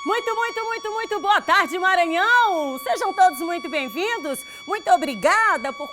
Muito boa tarde, Maranhão! Sejam todos muito bem-vindos. Muito obrigada por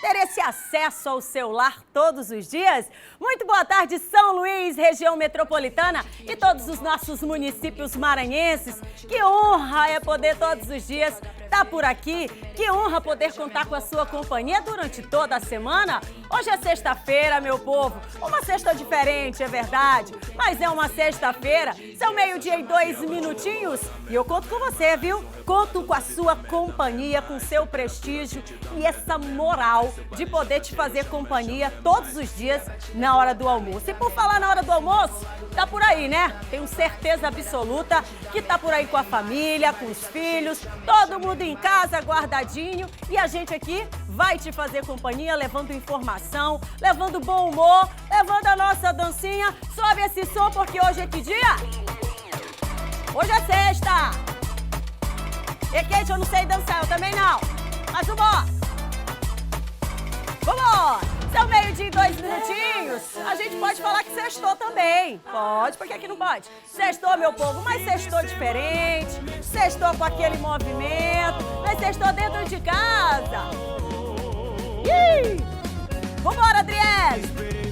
ter esse acesso ao celular todos os dias. Muito boa tarde, São Luís, região metropolitana e todos os nossos municípios maranhenses. Que honra é poder todos os dias estar por aqui. Que honra poder contar com a sua companhia durante toda a semana. Hoje é sexta-feira, meu povo. Uma sexta diferente, é verdade, mas é uma sexta-feira. São 12:02. E eu conto com você, viu? Conto com a sua companhia, com seu prestígio e essa moral de poder te fazer companhia todos os dias na hora do almoço. E por falar na hora do almoço, tá por aí, né? Tenho certeza absoluta que tá por aí com a família, com os filhos, todo mundo em casa, guardadinho. E a gente aqui vai te fazer companhia, levando informação, levando bom humor, levando a nossa dancinha. Sobe esse som porque hoje é que dia? Hoje é sexta! E Kate, eu não sei dançar, eu também não. Mas vambora! Vambora! São 12:02. A gente pode falar que sextou também. Pode, por que aqui não pode? Sextou, meu povo, mas sextou diferente. Sextou com aquele movimento. Mas sextou dentro de casa. Ih! Vambora, Adriele!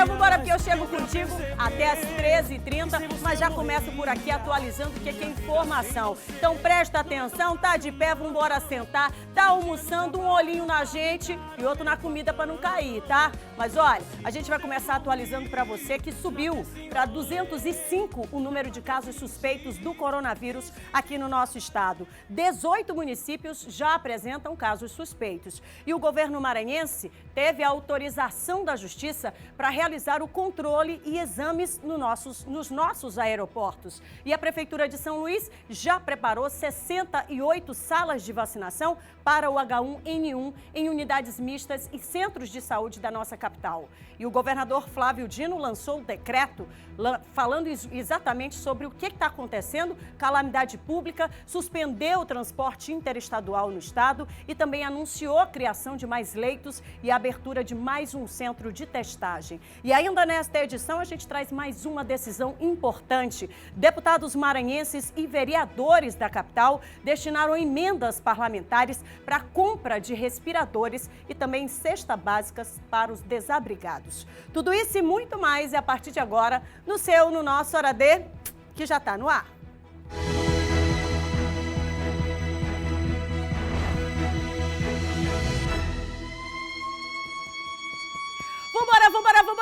Vambora, porque eu chego contigo até às 13h30, mas já começo por aqui atualizando o que é informação. Então presta atenção, tá de pé, vambora sentar, tá almoçando, um olhinho na gente e outro na comida para não cair, tá? Mas olha, a gente vai começar atualizando para você que subiu para 205 o número de casos suspeitos do coronavírus aqui no nosso estado. 18 municípios já apresentam casos suspeitos. E o governo maranhense teve a autorização da Justiça para realizar o controle e exames nos nossos aeroportos. E a Prefeitura de São Luís já preparou 68 salas de vacinação para o H1N1 em unidades mistas e centros de saúde da nossa capital. E o governador Flávio Dino lançou o decreto falando exatamente sobre o que está acontecendo, calamidade pública, suspendeu o transporte interestadual no estado e também anunciou a criação de mais leitos e a abertura de mais um centro de testagem. E ainda nesta edição a gente traz mais uma decisão importante. Deputados maranhenses e vereadores da capital destinaram emendas parlamentares para a compra de respiradores e também cestas básicas para os desabrigados. Tudo isso e muito mais é a partir de agora no nosso Hora D, que já está no ar.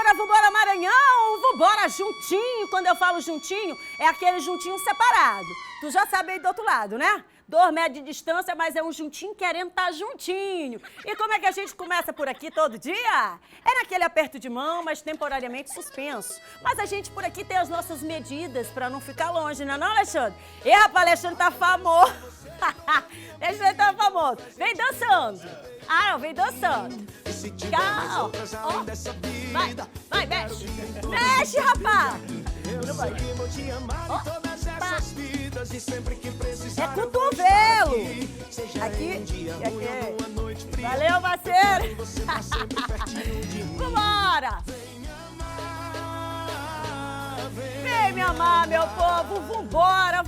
Vambora, Maranhão! Vambora juntinho! Quando eu falo juntinho, é aquele juntinho separado. Tu já sabe aí do outro lado, né? 2 metros de distância, mas é um juntinho querendo estar juntinho. E como é que a gente começa por aqui todo dia? É naquele aperto de mão, mas temporariamente suspenso. Mas a gente por aqui tem as nossas medidas para não ficar longe, não é não, Alexandre? E rapaz, Alexandre tá famoso. Alexandre tá famoso. Vem dançando. Ah, não, vem dançando. Calma. Ó. Vai, mexe. Mexe, rapaz. É cotovelo. Aqui. Valeu, parceiro. Vambora. Vem me amar, meu povo. Vambora.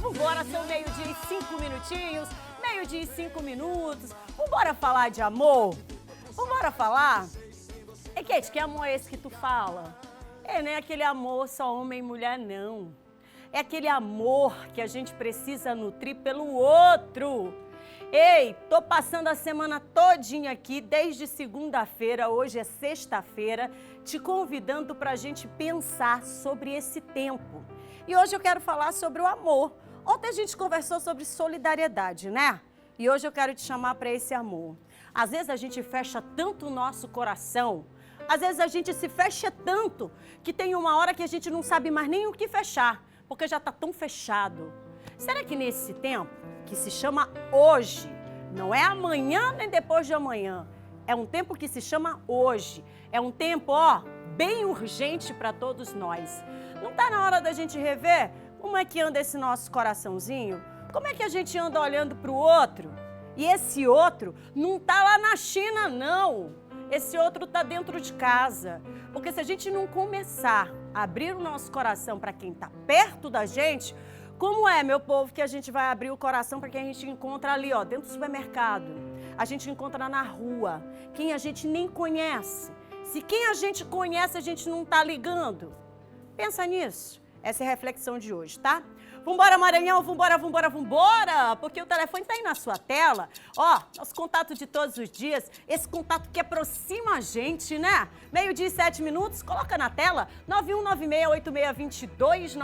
São 12:05. 12:05. Vambora falar de amor? Vambora falar? É, Kate, que amor é esse que tu fala? É, não é aquele amor só homem e mulher, não. É aquele amor que a gente precisa nutrir pelo outro. Ei, tô passando a semana todinha aqui, desde segunda-feira, hoje é sexta-feira, te convidando pra gente pensar sobre esse tempo. E hoje eu quero falar sobre o amor. Ontem a gente conversou sobre solidariedade, né? E hoje eu quero te chamar para esse amor. Às vezes a gente fecha tanto o nosso coração, às vezes a gente se fecha tanto que tem uma hora que a gente não sabe mais nem o que fechar, porque já está tão fechado. Será que nesse tempo, que se chama hoje, não é amanhã nem depois de amanhã, é um tempo que se chama hoje, é um tempo, bem urgente para todos nós. Não está na hora da gente rever como é que anda esse nosso coraçãozinho? Como é que a gente anda olhando para o outro? E esse outro não está lá na China, não. Esse outro está dentro de casa. Porque se a gente não começar abrir o nosso coração para quem está perto da gente, como é, meu povo, que a gente vai abrir o coração para quem a gente encontra ali, ó, dentro do supermercado, a gente encontra na rua, quem a gente nem conhece. Se quem a gente conhece, a gente não está ligando. Pensa nisso. Essa é a reflexão de hoje, tá? Vambora, Maranhão, vambora, porque o telefone tá aí na sua tela. Ó, nosso contato de todos os dias, esse contato que aproxima a gente, né? 12h e 7 minutos, coloca na tela, 9196-8622,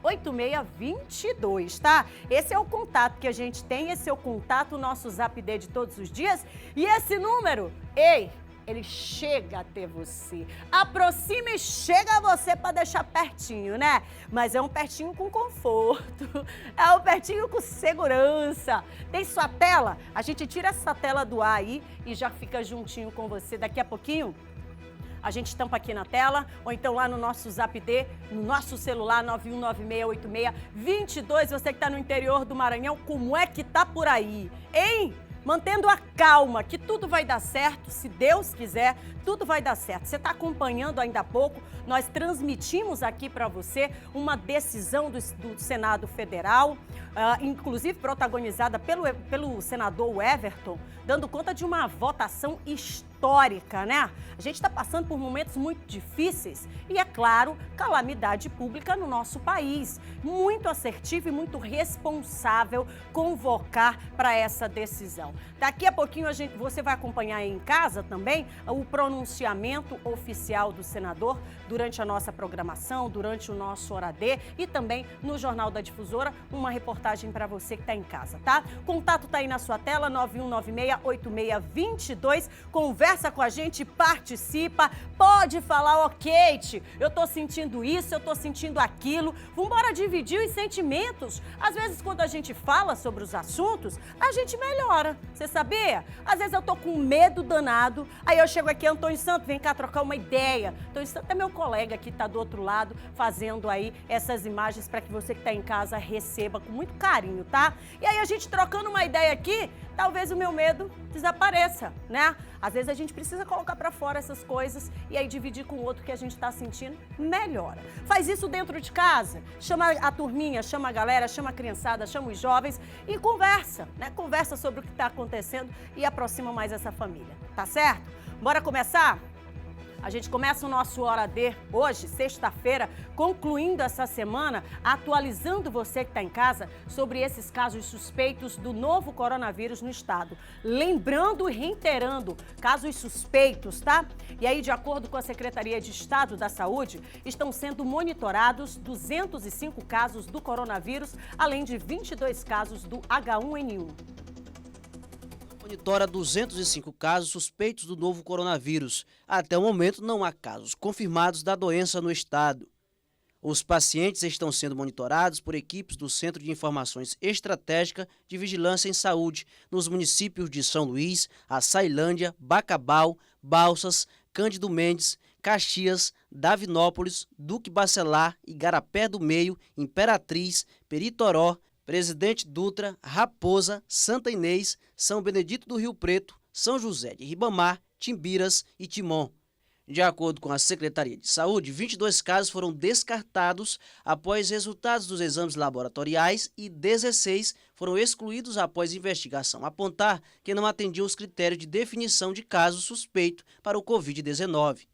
9196-8622, tá? Esse é o contato que a gente tem, esse é o contato, o nosso Zap D de todos os dias. E esse número, ei, ele chega até você, aproxima e chega a você para deixar pertinho, né? Mas é um pertinho com conforto, é um pertinho com segurança. Tem sua tela? A gente tira essa tela do ar aí e já fica juntinho com você. Daqui a pouquinho a gente tampa aqui na tela, ou então lá no nosso Zap D, no nosso celular, 91968622. Você que está no interior do Maranhão, como é que tá por aí, hein? Mantendo a calma, que tudo vai dar certo, se Deus quiser, tudo vai dar certo. Você está acompanhando ainda há pouco, nós transmitimos aqui para você uma decisão do Senado Federal, inclusive protagonizada pelo senador Everton, dando conta de uma votação histórica, né? A gente está passando por momentos muito difíceis e, é claro, calamidade pública no nosso país. Muito assertivo e muito responsável convocar para essa decisão. Daqui a pouquinho você vai acompanhar aí em casa também o pronunciamento oficial do senador durante a nossa programação, durante o nosso Hora D e também no Jornal da Difusora, uma reportagem para você que está em casa, tá? O contato está aí na sua tela, 9196-8622. Conversa com a gente, participa, pode falar, ó, Kate, eu tô sentindo isso, eu tô sentindo aquilo. Vambora dividir os sentimentos. Às vezes, quando a gente fala sobre os assuntos, a gente melhora. Você sabia? Às vezes eu tô com medo danado, aí eu chego aqui, Antônio Santos, vem cá trocar uma ideia. Antônio Santos é meu colega que tá do outro lado, fazendo aí essas imagens para que você que tá em casa receba com muito carinho, tá? E aí a gente trocando uma ideia aqui, talvez o meu medo desapareça, né? Às vezes a gente precisa colocar para fora essas coisas e aí dividir com o outro que a gente está sentindo, melhora. Faz isso dentro de casa, chama a turminha, chama a galera, chama a criançada, chama os jovens e conversa, né? Conversa sobre o que está acontecendo e aproxima mais essa família, tá certo? Bora começar? A gente começa o nosso Hora D hoje, sexta-feira, concluindo essa semana, atualizando você que está em casa sobre esses casos suspeitos do novo coronavírus no estado. Lembrando e reiterando, casos suspeitos, tá? E aí, de acordo com a Secretaria de Estado da Saúde, estão sendo monitorados 205 casos do coronavírus, além de 22 casos do H1N1. Monitora 205 casos suspeitos do novo coronavírus. Até o momento, não há casos confirmados da doença no estado. Os pacientes estão sendo monitorados por equipes do Centro de Informações Estratégica de Vigilância em Saúde, nos municípios de São Luís, Açailândia, Bacabal, Balsas, Cândido Mendes, Caxias, Davinópolis, Duque Bacelar, Igarapé do Meio, Imperatriz, Peritoró, Presidente Dutra, Raposa, Santa Inês, São Benedito do Rio Preto, São José de Ribamar, Timbiras e Timon. De acordo com a Secretaria de Saúde, 22 casos foram descartados após resultados dos exames laboratoriais e 16 foram excluídos após investigação apontar que não atendiam os critérios de definição de caso suspeito para o Covid-19.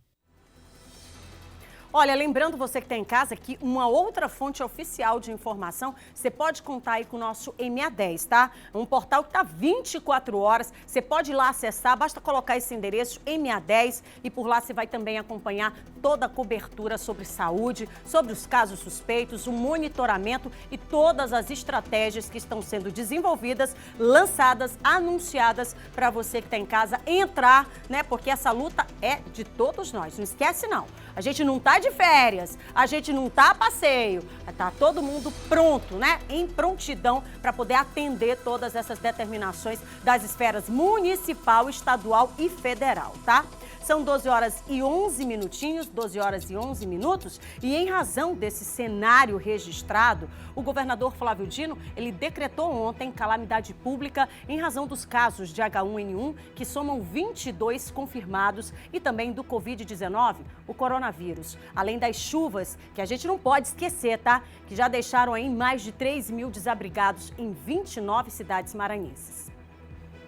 Olha, lembrando você que está em casa que uma outra fonte oficial de informação, você pode contar aí com o nosso MA10, tá? É um portal que está 24 horas, você pode ir lá acessar, basta colocar esse endereço MA10 e por lá você vai também acompanhar toda a cobertura sobre saúde, sobre os casos suspeitos, o monitoramento e todas as estratégias que estão sendo desenvolvidas, lançadas, anunciadas para você que está em casa entrar, né? Porque essa luta é de todos nós, não esquece não. A gente não está de férias, a gente não está a passeio, está todo mundo pronto, né? Em prontidão para poder atender todas essas determinações das esferas municipal, estadual e federal, tá? São 12 horas e 11 minutinhos, 12 horas e 11 minutos, e em razão desse cenário registrado, o governador Flávio Dino, ele decretou ontem calamidade pública em razão dos casos de H1N1, que somam 22 confirmados, e também do Covid-19, o coronavírus. Além das chuvas, que a gente não pode esquecer, tá? Que já deixaram aí mais de 3 mil desabrigados em 29 cidades maranhenses.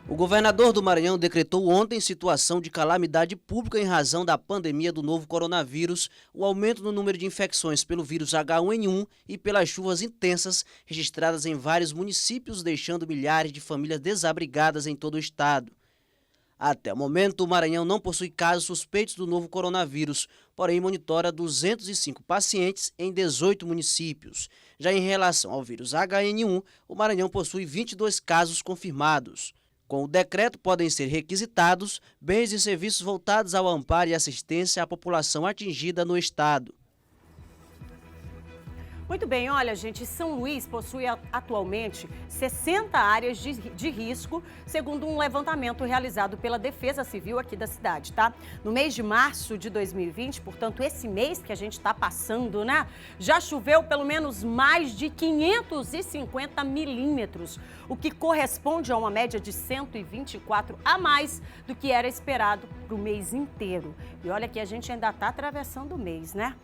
O governador do Maranhão decretou ontem situação de calamidade pública em razão da pandemia do novo coronavírus, o aumento no número de infecções pelo vírus H1N1 e pelas chuvas intensas registradas em vários municípios, deixando milhares de famílias desabrigadas em todo o estado. Até o momento, o Maranhão não possui casos suspeitos do novo coronavírus, porém monitora 205 pacientes em 18 municípios. Já em relação ao vírus HN1, o Maranhão possui 22 casos confirmados. Com o decreto, podem ser requisitados bens e serviços voltados ao amparo e assistência à população atingida no estado. Muito bem, olha, gente, São Luís possui atualmente 60 áreas de risco, segundo um levantamento realizado pela Defesa Civil aqui da cidade, tá? No mês de março de 2020, portanto, esse mês que a gente está passando, né? Já choveu pelo menos mais de 550 milímetros, o que corresponde a uma média de 124 a mais do que era esperado para o mês inteiro. E olha que a gente ainda está atravessando o mês, né?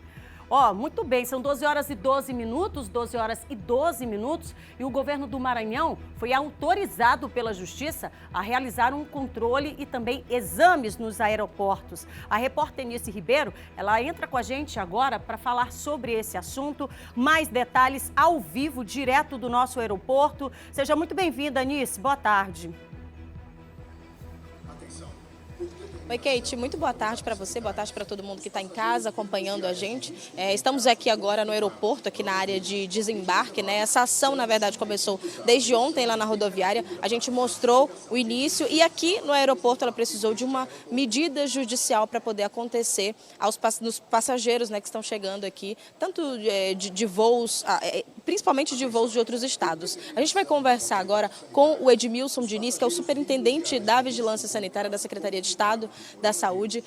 Muito bem, são 12 horas e 12 minutos, 12 horas e 12 minutos, e o governo do Maranhão foi autorizado pela Justiça a realizar um controle e também exames nos aeroportos. A repórter Nice Ribeiro, ela entra com a gente agora para falar sobre esse assunto, mais detalhes ao vivo, direto do nosso aeroporto. Seja muito bem-vinda, Nice, boa tarde. Oi, Kate, muito boa tarde para você, boa tarde para todo mundo que está em casa acompanhando a gente. Estamos aqui agora no aeroporto, aqui na área de desembarque, né? Essa ação, na verdade, começou desde ontem lá na rodoviária. A gente mostrou o início e aqui no aeroporto ela precisou de uma medida judicial para poder acontecer nos passageiros, né, que estão chegando aqui, tanto de voos, principalmente de voos de outros estados. A gente vai conversar agora com o Edmilson Diniz, que é o superintendente da Vigilância Sanitária da Secretaria de Estado da Saúde.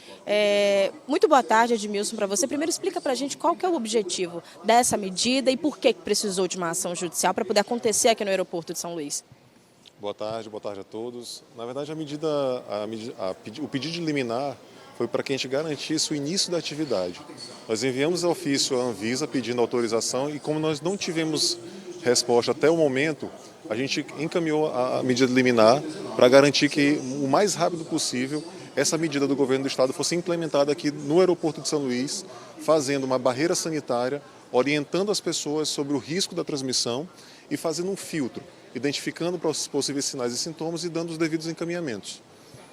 Muito boa tarde, Edmilson, para você. Primeiro explica para a gente qual que é o objetivo dessa medida e por que precisou de uma ação judicial para poder acontecer aqui no aeroporto de São Luís. Boa tarde a todos. Na verdade, o pedido de liminar foi para que a gente garantisse o início da atividade. Nós enviamos ofício à Anvisa pedindo autorização e como nós não tivemos resposta até o momento, a gente encaminhou a medida liminar para garantir que o mais rápido possível essa medida do governo do estado fosse implementada aqui no aeroporto de São Luís, fazendo uma barreira sanitária, orientando as pessoas sobre o risco da transmissão e fazendo um filtro, identificando possíveis sinais e sintomas e dando os devidos encaminhamentos.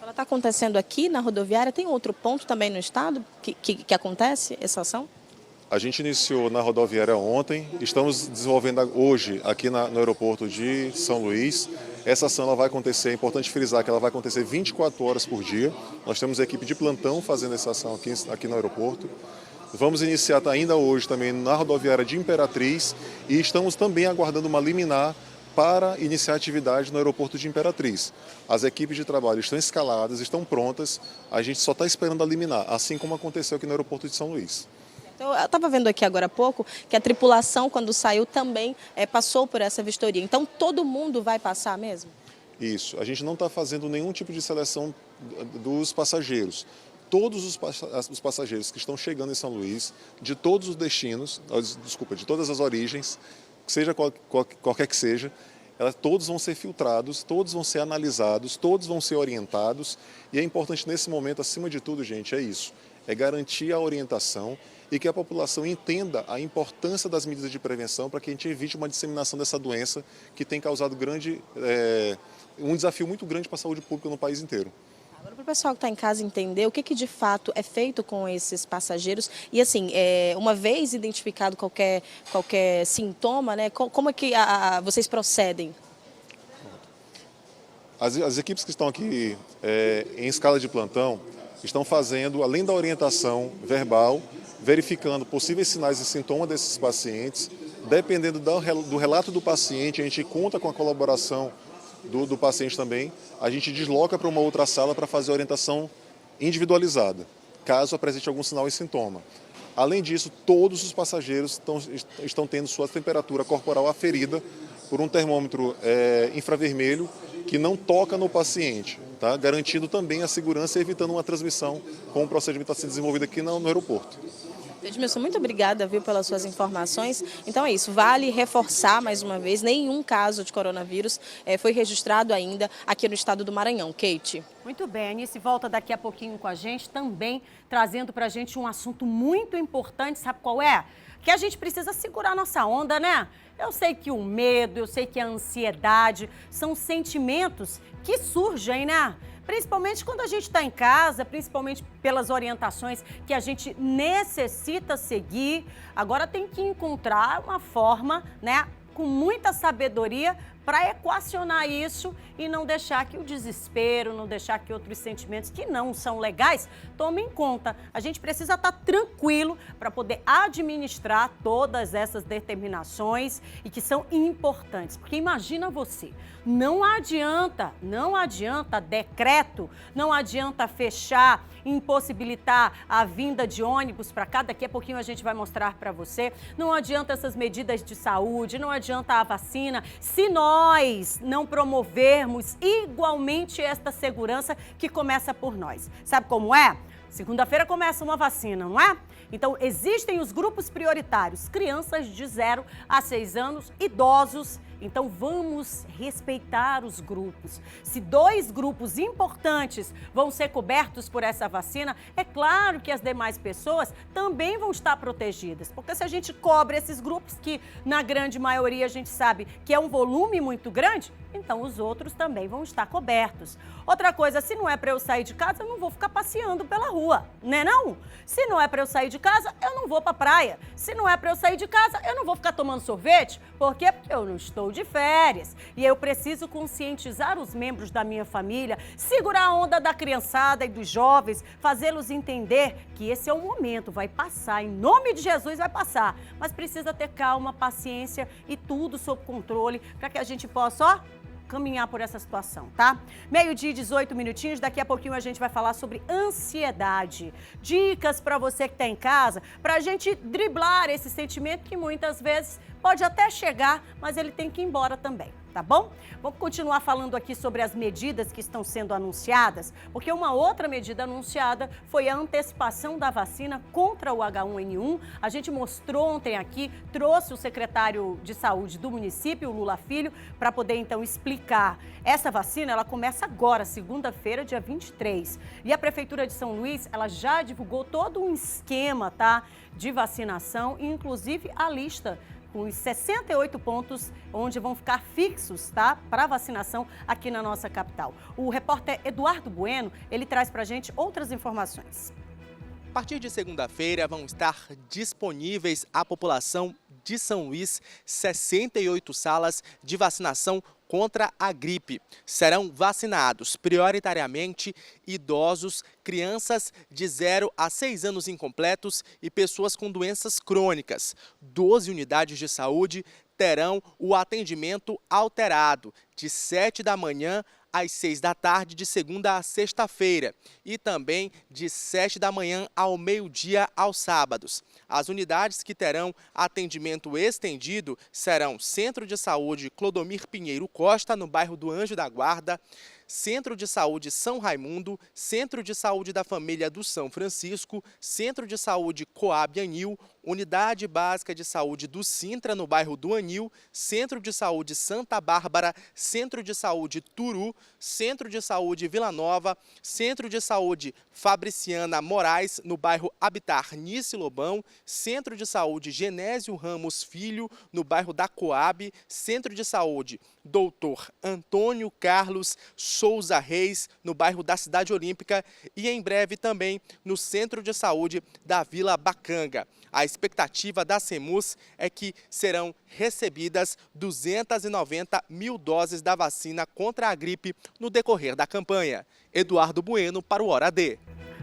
Ela está acontecendo aqui na rodoviária, tem outro ponto também no estado que acontece essa ação? A gente iniciou na rodoviária ontem, estamos desenvolvendo hoje aqui no aeroporto de São Luís. Essa ação ela vai acontecer, é importante frisar que ela vai acontecer 24 horas por dia. Nós temos a equipe de plantão fazendo essa ação aqui no aeroporto. Vamos iniciar ainda hoje também na rodoviária de Imperatriz e estamos também aguardando uma liminar para iniciar a atividade no aeroporto de Imperatriz. As equipes de trabalho estão escaladas, estão prontas, a gente só está esperando a liminar, assim como aconteceu aqui no aeroporto de São Luís. Eu estava vendo aqui agora há pouco que a tripulação, quando saiu, também passou por essa vistoria. Então, todo mundo vai passar mesmo? Isso. A gente não está fazendo nenhum tipo de seleção dos passageiros. Todos os passageiros que estão chegando em São Luís, de todos os destinos, de todas as origens, seja qualquer que seja, todos vão ser filtrados, todos vão ser analisados, todos vão ser orientados. E é importante nesse momento, acima de tudo, gente, é isso. É garantir a orientação e que a população entenda a importância das medidas de prevenção para que a gente evite uma disseminação dessa doença que tem causado um desafio muito grande para a saúde pública no país inteiro. Agora, para o pessoal que está em casa entender o que de fato é feito com esses passageiros e, assim, uma vez identificado qualquer sintoma, né, como é que vocês procedem? As equipes que estão aqui em escala de plantão estão fazendo, além da orientação verbal, verificando possíveis sinais e sintomas desses pacientes. Dependendo do relato do paciente, a gente conta com a colaboração do paciente também. A gente desloca para uma outra sala para fazer a orientação individualizada, caso apresente algum sinal e sintoma. Além disso, todos os passageiros estão tendo sua temperatura corporal aferida por um termômetro infravermelho que não toca no paciente, tá? Garantindo também a segurança e evitando uma transmissão, como o procedimento está sendo desenvolvido aqui no aeroporto. Edmilson, muito obrigada, viu, pelas suas informações. Então é isso, vale reforçar mais uma vez, nenhum caso de coronavírus foi registrado ainda aqui no estado do Maranhão. Kate. Muito bem, a Anice volta daqui a pouquinho com a gente, também trazendo pra gente um assunto muito importante, sabe qual é? Que a gente precisa segurar nossa onda, né? Eu sei que o medo, eu sei que a ansiedade são sentimentos que surgem, né? Principalmente quando a gente está em casa, principalmente pelas orientações que a gente necessita seguir. Agora tem que encontrar uma forma, né, com muita sabedoria para equacionar isso e não deixar que o desespero, não deixar que outros sentimentos que não são legais tomem conta. A gente precisa estar tranquilo para poder administrar todas essas determinações e que são importantes. Porque imagina você, não adianta decreto, não adianta fechar, impossibilitar a vinda de ônibus para cá. Daqui a pouquinho a gente vai mostrar para você. Não adianta essas medidas de saúde, não adianta a vacina, se nós não promovermos igualmente esta segurança que começa por nós. Sabe como é? Segunda-feira começa uma vacina, não é? Então, existem os grupos prioritários, crianças de 0 a 6 anos, idosos. Então, vamos respeitar os grupos. Se 2 grupos importantes vão ser cobertos por essa vacina, é claro que as demais pessoas também vão estar protegidas. Porque se a gente cobre esses grupos, que na grande maioria a gente sabe que é um volume muito grande, então os outros também vão estar cobertos. Outra coisa, se não é para eu sair de casa, eu não vou ficar passeando pela rua, né não? Se não é para eu sair de casa, eu não vou para a praia. Se não é para eu sair de casa, eu não vou ficar tomando sorvete. Por quê? Porque eu não estou de férias. E eu preciso conscientizar os membros da minha família, segurar a onda da criançada e dos jovens, fazê-los entender que esse é o momento, vai passar, em nome de Jesus vai passar. Mas precisa ter calma, paciência e tudo sob controle para que a gente possa, ó, caminhar por essa situação, tá? 12h, 18 minutinhos, daqui a pouquinho a gente vai falar sobre ansiedade. Dicas para você que está em casa, para a gente driblar esse sentimento que muitas vezes pode até chegar, mas ele tem que ir embora também, tá bom? Vamos continuar falando aqui sobre as medidas que estão sendo anunciadas, porque uma outra medida anunciada foi a antecipação da vacina contra o H1N1. A gente mostrou ontem aqui, trouxe o secretário de saúde do município, o Lula Filho, para poder então explicar. Essa vacina, ela começa agora, segunda-feira, dia 23. E a Prefeitura de São Luís, ela já divulgou todo um esquema, tá, de vacinação, inclusive a lista com os 68 pontos onde vão ficar fixos, tá, para vacinação aqui na nossa capital. O repórter Eduardo Bueno, ele traz para a gente outras informações. A partir de segunda-feira vão estar disponíveis à população de São Luís 68 salas de vacinação contra a gripe. Serão vacinados prioritariamente idosos, crianças de 0 a 6 anos incompletos e pessoas com doenças crônicas. 12 unidades de saúde terão o atendimento alterado, de 7 da manhã às 6 da tarde, de segunda a sexta-feira, e também de 7 da manhã ao meio-dia aos sábados. As unidades que terão atendimento estendido serão Centro de Saúde Clodomir Pinheiro Costa, no bairro do Anjo da Guarda, Centro de Saúde São Raimundo, Centro de Saúde da Família do São Francisco, Centro de Saúde Coab Anil, Unidade Básica de Saúde do Sintra, no bairro do Anil, Centro de Saúde Santa Bárbara, Centro de Saúde Turu, Centro de Saúde Vila Nova, Centro de Saúde Fabriciana Moraes, no bairro Habitar Nice Lobão, Centro de Saúde Genésio Ramos Filho, no bairro da Coab, Centro de Saúde Doutor Antônio Carlos Souza Reis, no bairro da Cidade Olímpica, e em breve também no Centro de Saúde da Vila Bacanga. A expectativa da CEMUS é que serão recebidas 290 mil doses da vacina contra a gripe no decorrer da campanha. Eduardo Bueno para o Hora D.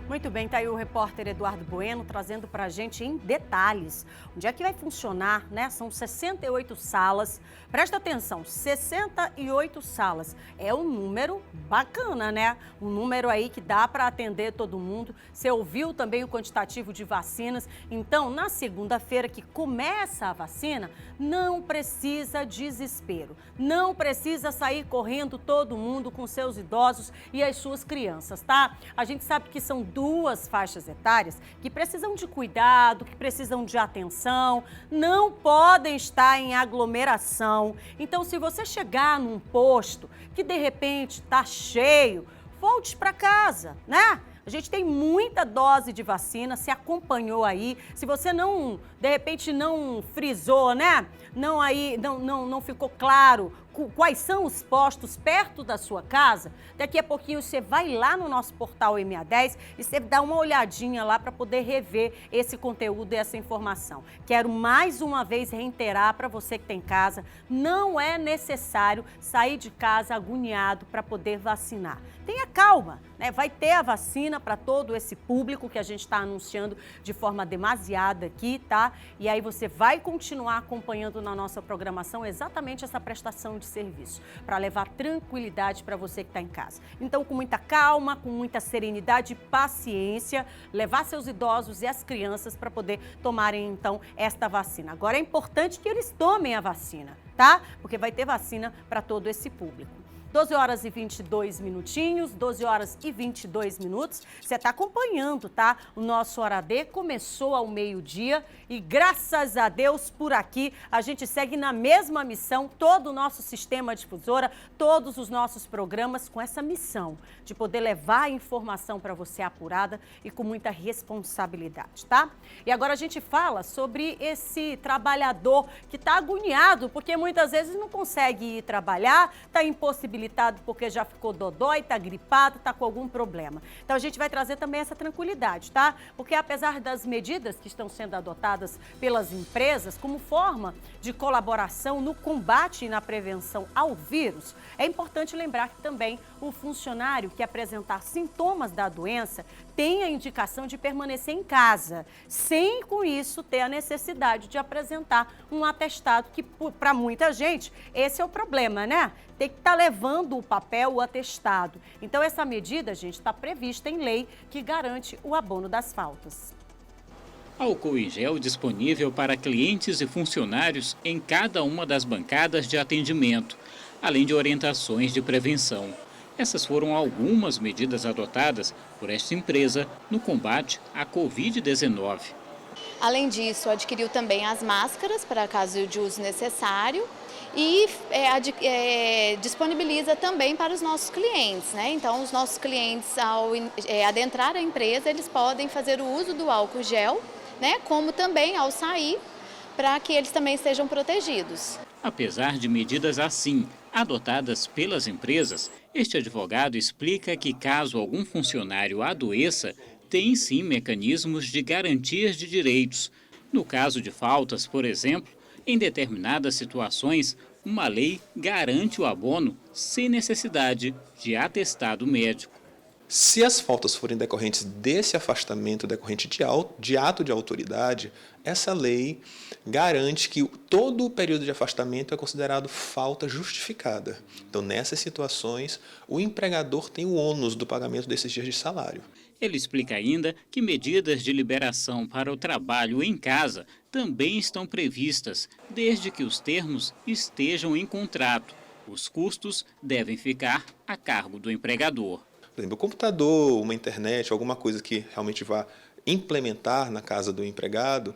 Muito bem, tá aí o repórter Eduardo Bueno trazendo para a gente em detalhes onde é que vai funcionar, né? São 68 salas. Presta atenção, 68 salas. É um número bacana, né? Um número aí que dá para atender todo mundo. Você ouviu também o quantitativo de vacinas. Então, na segunda-feira que começa a vacina, não precisa desespero. Não precisa sair correndo todo mundo com seus idosos e as suas crianças, tá? A gente sabe que são duas faixas etárias que precisam de cuidado, que precisam de atenção, não podem estar em aglomeração. Então, se você chegar num posto que de repente está cheio, volte para casa, né? A gente tem muita dose de vacina, se acompanhou aí. Se você não, de repente, não frisou, né? Não ficou claro quais são os postos perto da sua casa, daqui a pouquinho você vai lá no nosso portal MA10 e você dá uma olhadinha lá para poder rever esse conteúdo e essa informação. Quero mais uma vez reiterar para você que tem casa, não é necessário sair de casa agoniado para poder vacinar. Tenha calma, né? Vai ter a vacina para todo esse público que a gente está anunciando de forma demasiada aqui, tá? E aí você vai continuar acompanhando na nossa programação exatamente essa prestação de serviço, para levar tranquilidade para você que está em casa. Então, com muita calma, com muita serenidade e paciência, levar seus idosos e as crianças para poder tomarem, então, esta vacina. Agora, é importante que eles tomem a vacina, tá? Porque vai ter vacina para todo esse público. 12 horas e 22 minutinhos, 12 horas e 22 minutos. Você está acompanhando, tá? O nosso Hora D começou ao meio-dia e graças a Deus por aqui a gente segue na mesma missão, todo o nosso sistema difusora, todos os nossos programas com essa missão de poder levar a informação para você apurada e com muita responsabilidade, tá? E agora a gente fala sobre esse trabalhador que está agoniado porque muitas vezes não consegue ir trabalhar, está impossibilitado porque já ficou dodói, está gripado, está com algum problema. Então a gente vai trazer também essa tranquilidade, tá? Porque apesar das medidas que estão sendo adotadas pelas empresas como forma de colaboração no combate e na prevenção ao vírus, é importante lembrar que também o funcionário que apresentar sintomas da doença tem a indicação de permanecer em casa, sem com isso ter a necessidade de apresentar um atestado que para muita gente esse é o problema, né? Tem que estar levando o papel, o atestado. Então, essa medida, gente, está prevista em lei que garante o abono das faltas. Álcool em gel disponível para clientes e funcionários em cada uma das bancadas de atendimento, além de orientações de prevenção. Essas foram algumas medidas adotadas por esta empresa no combate à Covid-19. Além disso, adquiriu também as máscaras para caso de uso necessário e disponibiliza também para os nossos clientes, né? Então, os nossos clientes, ao adentrar a empresa, eles podem fazer o uso do álcool gel, né? Como também ao sair, para que eles também estejam protegidos. Apesar de medidas assim adotadas pelas empresas, este advogado explica que caso algum funcionário adoeça, tem sim mecanismos de garantias de direitos. No caso de faltas, por exemplo, em determinadas situações, uma lei garante o abono sem necessidade de atestado médico. Se as faltas forem decorrentes desse afastamento, decorrente de ato de autoridade, essa lei garante que todo o período de afastamento é considerado falta justificada. Então, nessas situações, o empregador tem o ônus do pagamento desses dias de salário. Ele explica ainda que medidas de liberação para o trabalho em casa também estão previstas, desde que os termos estejam em contrato. Os custos devem ficar a cargo do empregador. Por exemplo, o computador, uma internet, alguma coisa que realmente vá implementar na casa do empregado,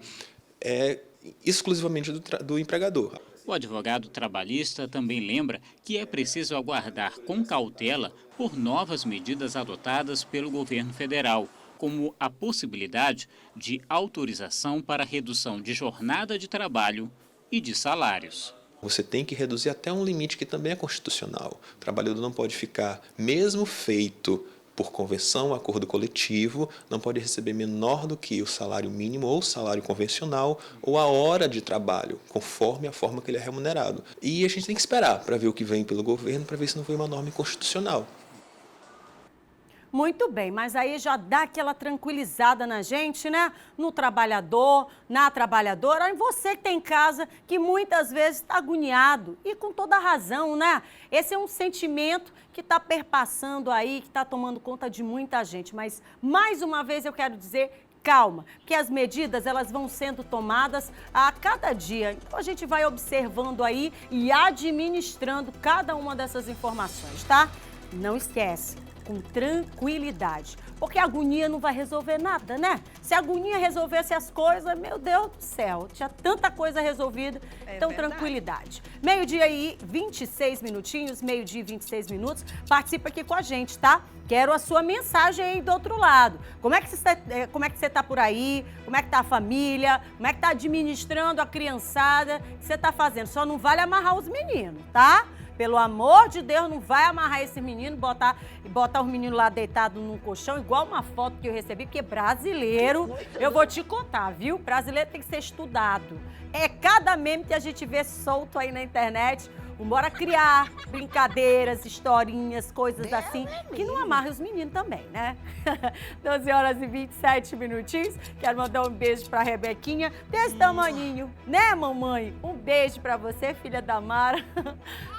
é exclusivamente do empregador. O advogado trabalhista também lembra que é preciso aguardar com cautela por novas medidas adotadas pelo governo federal, como a possibilidade de autorização para redução de jornada de trabalho e de salários. Você tem que reduzir até um limite que também é constitucional. O trabalhador não pode ficar, mesmo feito por convenção, acordo coletivo, não pode receber menor do que o salário mínimo ou o salário convencional ou a hora de trabalho, conforme a forma que ele é remunerado. E a gente tem que esperar para ver o que vem pelo governo, para ver se não foi uma norma inconstitucional. Muito bem, mas aí já dá aquela tranquilizada na gente, né? No trabalhador, na trabalhadora, em você que tem em casa, que muitas vezes está agoniado e com toda a razão, né? Esse é um sentimento que está perpassando aí, que está tomando conta de muita gente. Mas, mais uma vez, eu quero dizer, calma, que as medidas elas vão sendo tomadas a cada dia. Então, a gente vai observando aí e administrando cada uma dessas informações, tá? Não esquece. Com tranquilidade, porque a agonia não vai resolver nada, né? Se a agonia resolvesse as coisas, meu Deus do céu, tinha tanta coisa resolvida, então verdade. Tranquilidade. Meio-dia aí, 26 minutinhos, meio-dia e 26 minutos, participa aqui com a gente, tá? Quero a sua mensagem aí do outro lado. Como é que você tá por aí? Como é que tá a família? Como é que tá administrando a criançada? O que você tá fazendo? Só não vale amarrar os meninos, tá? Pelo amor de Deus, não vai amarrar esse menino, botar os meninos lá deitados num colchão, igual uma foto que eu recebi, porque brasileiro, eu vou te contar, viu? Brasileiro tem que ser estudado. É cada meme que a gente vê solto aí na internet. Bora criar brincadeiras, historinhas, coisas assim, que não amarre os meninos também, né? 12 horas e 27 minutinhos. Quero mandar um beijo pra Rebequinha, desse tamaninho, né, mamãe? Um beijo pra você, filha da Mara.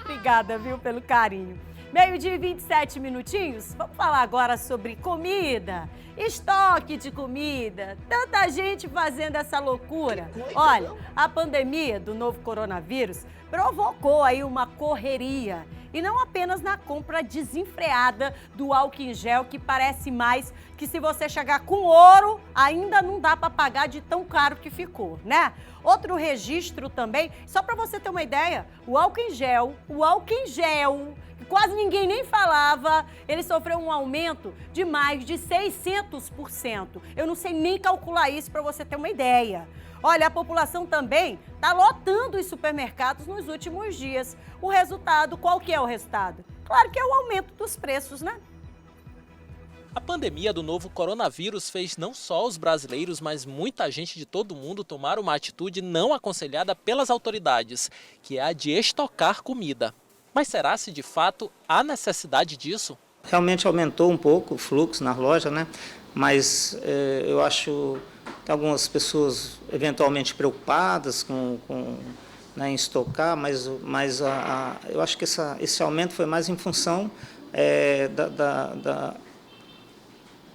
Obrigada, viu, pelo carinho. Meio-dia e 27 minutinhos. Vamos falar agora sobre comida, estoque de comida. Tanta gente fazendo essa loucura. Olha, a pandemia do novo coronavírus provocou aí uma correria. E não apenas na compra desenfreada do álcool em gel, que parece mais que se você chegar com ouro, ainda não dá para pagar de tão caro que ficou, né? Outro registro também, só para você ter uma ideia, o álcool em gel, que quase ninguém nem falava, ele sofreu um aumento de mais de 600%. Eu não sei nem calcular isso para você ter uma ideia. Olha, a população também está lotando os supermercados nos últimos dias. O resultado, qual que é o resultado? Claro que é o aumento dos preços, né? A pandemia do novo coronavírus fez não só os brasileiros, mas muita gente de todo mundo tomar uma atitude não aconselhada pelas autoridades, que é a de estocar comida. Mas será se de fato há necessidade disso? Realmente aumentou um pouco o fluxo na loja, né? Mas eu acho que algumas pessoas eventualmente preocupadas né, em estocar, mas eu acho que esse aumento foi mais em função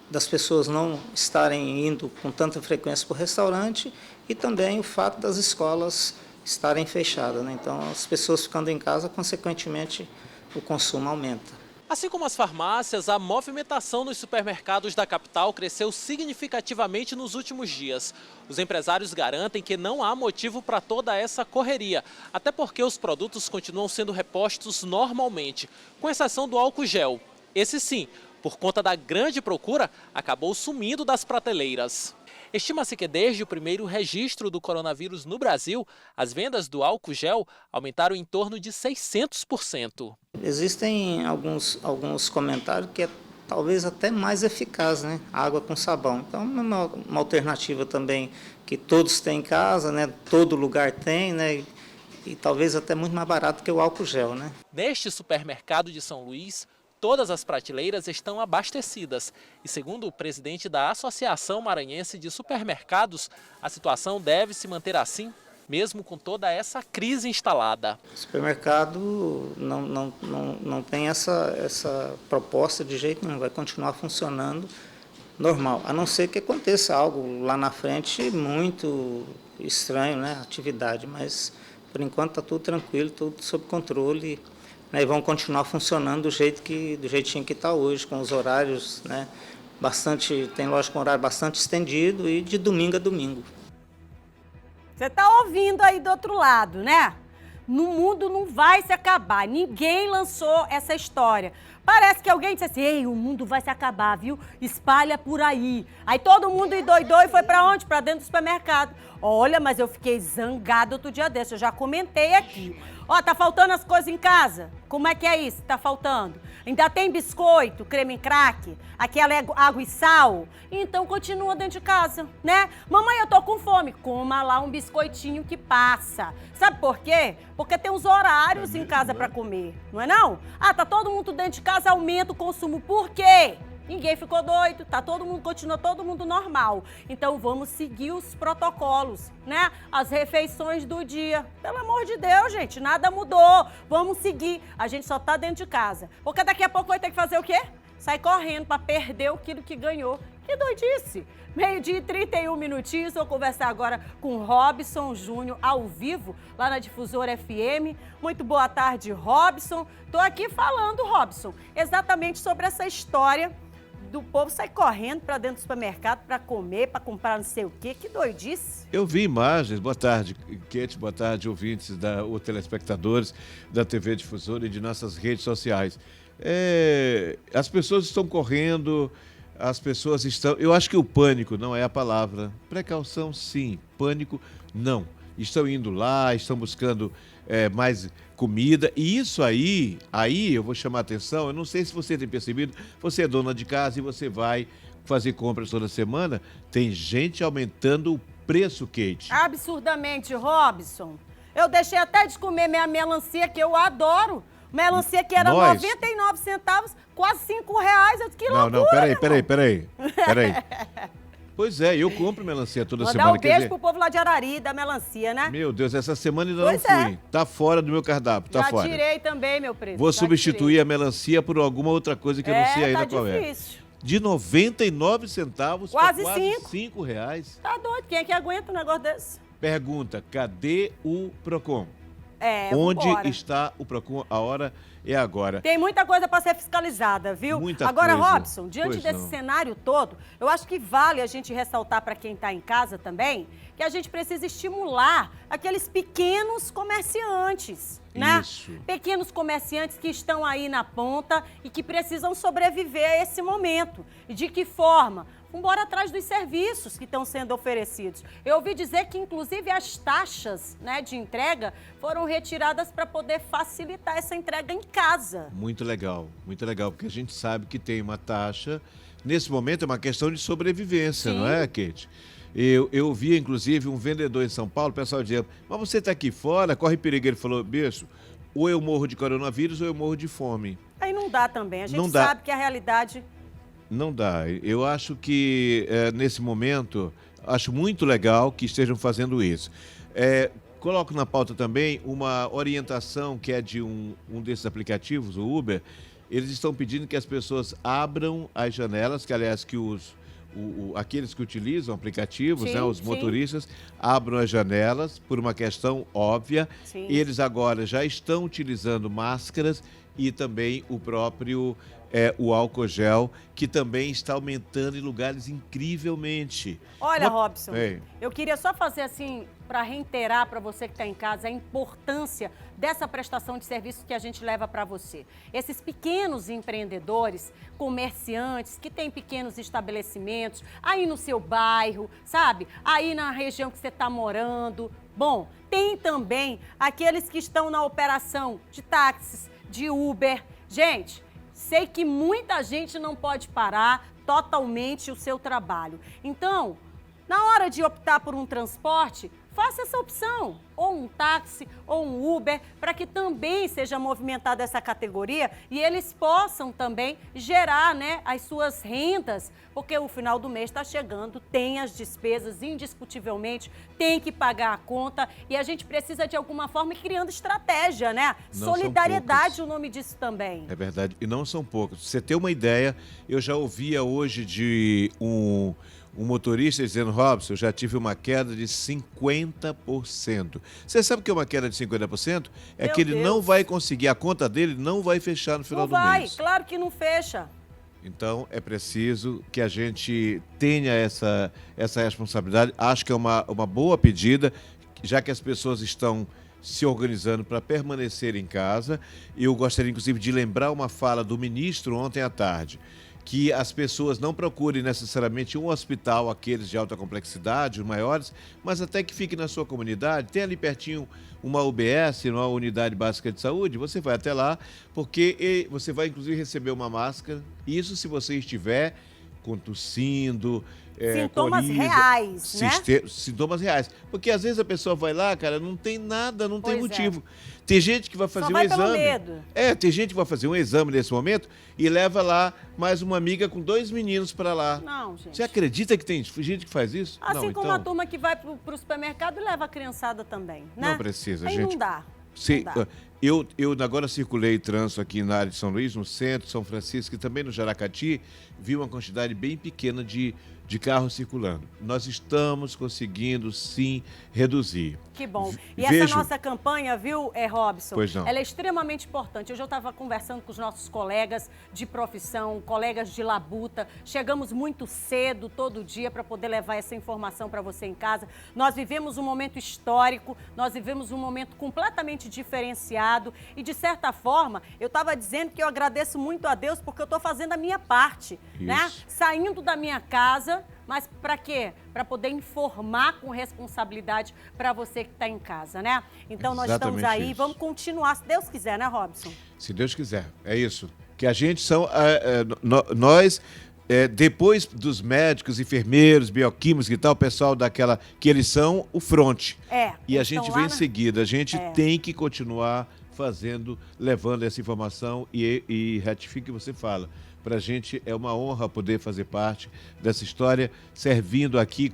das pessoas não estarem indo com tanta frequência para o restaurante e também o fato das escolas estarem fechadas, né? Então, as pessoas ficando em casa, consequentemente, o consumo aumenta. Assim como as farmácias, a movimentação nos supermercados da capital cresceu significativamente nos últimos dias. Os empresários garantem que não há motivo para toda essa correria, até porque os produtos continuam sendo repostos normalmente, com exceção do álcool gel. Esse sim, por conta da grande procura, acabou sumindo das prateleiras. Estima-se que desde o primeiro registro do coronavírus no Brasil, as vendas do álcool gel aumentaram em torno de 600%. Existem alguns comentários que é talvez até mais eficaz, né? Água com sabão. Então, uma alternativa também que todos têm em casa, né? Todo lugar tem, né? E talvez até muito mais barato que o álcool gel, né? Neste supermercado de São Luís, todas as prateleiras estão abastecidas e, segundo o presidente da Associação Maranhense de Supermercados, a situação deve se manter assim, mesmo com toda essa crise instalada. O supermercado não tem essa proposta de jeito nenhum, vai continuar funcionando normal, a não ser que aconteça algo lá na frente muito estranho, né, atividade, mas por enquanto está tudo tranquilo, tudo sob controle. E vão continuar funcionando do jeitinho que está hoje, com os horários, né, tem loja com horário bastante estendido e de domingo a domingo. Você está ouvindo aí do outro lado, né? No mundo não vai se acabar, ninguém lançou essa história. Parece que alguém disse assim, ei, o mundo vai se acabar, viu? Espalha por aí. Aí todo mundo endoidou e foi para onde? Para dentro do supermercado. Olha, mas eu fiquei zangada outro dia desse, eu já comentei aqui. Ó, tá faltando as coisas em casa? Como é que é isso? Tá faltando? Ainda tem biscoito, creme em crack, aquela água e sal? Então continua dentro de casa, né? Mamãe, eu tô com fome. Coma lá um biscoitinho que passa. Sabe por quê? Porque tem uns horários em casa para comer, não é não? Ah, tá todo mundo dentro de casa, aumenta o consumo. Por quê? Ninguém ficou doido, continua todo mundo normal. Então vamos seguir os protocolos, né? As refeições do dia. Pelo amor de Deus, gente, nada mudou. Vamos seguir. A gente só tá dentro de casa. Porque daqui a pouco vai ter que fazer o quê? Sair correndo para perder o quilo que ganhou. Que doidice! 12h31 minutinhos, vou conversar agora com Robson Júnior, ao vivo, lá na Difusora FM. Muito boa tarde, Robson. Tô aqui falando, Robson, exatamente sobre essa história do povo sair correndo para dentro do supermercado para comer, para comprar não sei o quê. Que doidice! Eu vi imagens, boa tarde, Kate, boa tarde, ouvintes, ou telespectadores da TV Difusora e de nossas redes sociais. As pessoas estão correndo, as pessoas estão... Eu acho que o pânico não é a palavra. Precaução, sim. Pânico, não. Estão indo lá, estão buscando mais comida. E isso aí eu vou chamar a atenção. Eu não sei se você tem percebido. Você é dona de casa e você vai fazer compras toda semana. Tem gente aumentando o preço, Kate. Absurdamente, Robson. Eu deixei até de comer minha melancia, que eu adoro. Melancia que era 99 centavos, quase R$5. Que loucura, Não, peraí. Pois é, eu compro melancia toda semana. Mandar um beijo pro povo lá de Arari, da melancia, né? Meu Deus, essa semana ainda não fui. Tá fora do meu cardápio, tá fora. Já tirei também, meu preço. Vou substituir a melancia por alguma outra coisa que eu não sei ainda qual é. Difícil. De 99 centavos quase para quase R$5. Tá doido, quem é que aguenta um negócio desse? Pergunta, cadê o Procon? Onde está o Procon? A hora é agora. Tem muita coisa para ser fiscalizada, viu? Agora, Robson, diante desse cenário todo, eu acho que vale a gente ressaltar para quem está em casa também que a gente precisa estimular aqueles pequenos comerciantes, né? Isso. Pequenos comerciantes que estão aí na ponta e que precisam sobreviver a esse momento. E de que forma? Vamos embora atrás dos serviços que estão sendo oferecidos. Eu ouvi dizer que, inclusive, as taxas, né, de entrega foram retiradas para poder facilitar essa entrega em casa. Muito legal, porque a gente sabe que tem uma taxa. Nesse momento é uma questão de sobrevivência, não é, Kate? Eu vi, inclusive, um vendedor em São Paulo, o pessoal dizendo, mas você está aqui fora, corre perigo. Ele falou, bicho, ou eu morro de coronavírus ou eu morro de fome. Aí não dá também, a gente sabe que a realidade... Não dá. Eu acho que, nesse momento, acho muito legal que estejam fazendo isso. Coloco na pauta também uma orientação que é de um desses aplicativos, o Uber. Eles estão pedindo que as pessoas abram as janelas, que aliás, que aqueles que utilizam aplicativos, né, os motoristas, abram as janelas por uma questão óbvia. Sim. Eles agora já estão utilizando máscaras e também o próprio... o álcool gel, que também está aumentando em lugares incrivelmente. Olha, Robson, eu queria só fazer assim, para reiterar para você que está em casa, a importância dessa prestação de serviço que a gente leva para você. Esses pequenos empreendedores, comerciantes, que têm pequenos estabelecimentos, aí no seu bairro, sabe? Aí na região que você está morando. Bom, tem também aqueles que estão na operação de táxis, de Uber. Gente... Sei que muita gente não pode parar totalmente o seu trabalho. Então, na hora de optar por um transporte, faça essa opção, ou um táxi, ou um Uber, para que também seja movimentada essa categoria e eles possam também gerar, né, as suas rendas, porque o final do mês está chegando, tem as despesas, indiscutivelmente, tem que pagar a conta e a gente precisa de alguma forma ir criando estratégia, né? Não solidariedade, o nome disso também. É verdade, e não são poucos. Pra você ter uma ideia, eu já ouvia hoje de um motorista dizendo, Robson, eu já tive uma queda de 50%. Você sabe o que é uma queda de 50%? É que ele não vai conseguir, a conta dele não vai fechar no final do mês. Não vai, claro que não fecha. Então, é preciso que a gente tenha essa responsabilidade. Acho que é uma boa pedida, já que as pessoas estão se organizando para permanecer em casa. Eu gostaria, inclusive, de lembrar uma fala do ministro ontem à tarde, que as pessoas não procurem necessariamente um hospital, aqueles de alta complexidade, os maiores, mas até que fique na sua comunidade, tem ali pertinho uma UBS, uma unidade básica de saúde, você vai até lá, porque você vai inclusive receber uma máscara, isso se você estiver tossindo, Sintomas coriza, reais, né? Sintomas reais. Porque às vezes a pessoa vai lá, cara, não tem nada, não tem Pois é. motivo. Tem gente que vai fazer Só um vai pelo exame. medo. Tem gente que vai fazer um exame nesse momento e leva lá mais uma amiga com 2 meninos para lá. Não, gente. Você acredita que tem gente que faz isso? Assim não, como então, a turma que vai pro supermercado e leva a criançada também, né? Não precisa, Aí gente. não dá. Sim, Não dá. eu agora circulei trânsito aqui na área de São Luís, no centro, São Francisco e também no Jaracati, vi uma quantidade bem pequena de carros circulando. Nós estamos conseguindo, sim, reduzir. Que bom. E Vejo- essa nossa campanha, viu, Robson? Pois não. Ela é extremamente importante. Hoje eu estava conversando com os nossos colegas de profissão, colegas de labuta. Chegamos muito cedo todo dia para poder levar essa informação para você em casa. Nós vivemos um momento histórico, nós vivemos um momento completamente diferenciado e, de certa forma, eu estava dizendo que eu agradeço muito a Deus porque eu estou fazendo a minha parte, né? Isso. Saindo da minha casa. Mas para quê? Para poder informar com responsabilidade para você que está em casa, né? Então nós estamos Exatamente aí, isso. vamos continuar, se Deus quiser, né, Robson? Se Deus quiser, é isso. Que a gente nós, depois dos médicos, enfermeiros, bioquímicos e tal, o pessoal daquela, que eles são o fronte. E a gente vem em seguida, a gente tem que continuar levando essa informação e retifique o que você fala. Para a gente é uma honra poder fazer parte dessa história, servindo aqui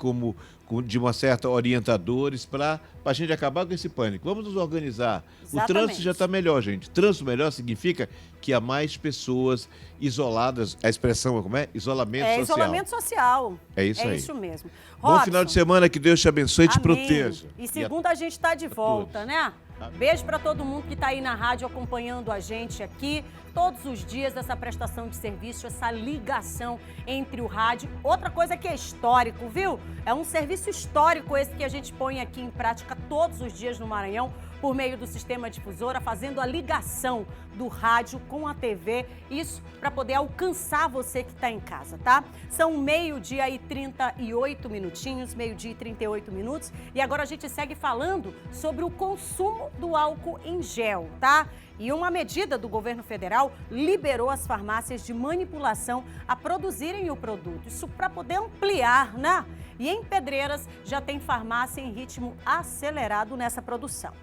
de uma certa orientadores para a gente acabar com esse pânico. Vamos nos organizar. Exatamente. O trânsito já está melhor, gente. Trânsito melhor significa que há mais pessoas isoladas. A expressão como é? Isolamento social. Isolamento social. É isso aí. É isso mesmo. Bom Robson, final de semana, que Deus te abençoe e te amém. proteja. E segunda a gente está de volta, né? Beijo para todo mundo que está aí na rádio acompanhando a gente aqui. Todos os dias dessa prestação de serviço, essa ligação entre o rádio. Outra coisa que é histórico, viu? É um serviço histórico esse que a gente põe aqui em prática todos os dias no Maranhão, por meio do sistema difusora, fazendo a ligação do rádio com a TV, isso para poder alcançar você que está em casa, tá? São 12h e 38 minutinhos, 12h e 38 minutos, e agora a gente segue falando sobre o consumo do álcool em gel, tá? E uma medida do governo federal liberou as farmácias de manipulação a produzirem o produto, isso para poder ampliar, né? E em Pedreiras já tem farmácia em ritmo acelerado nessa produção.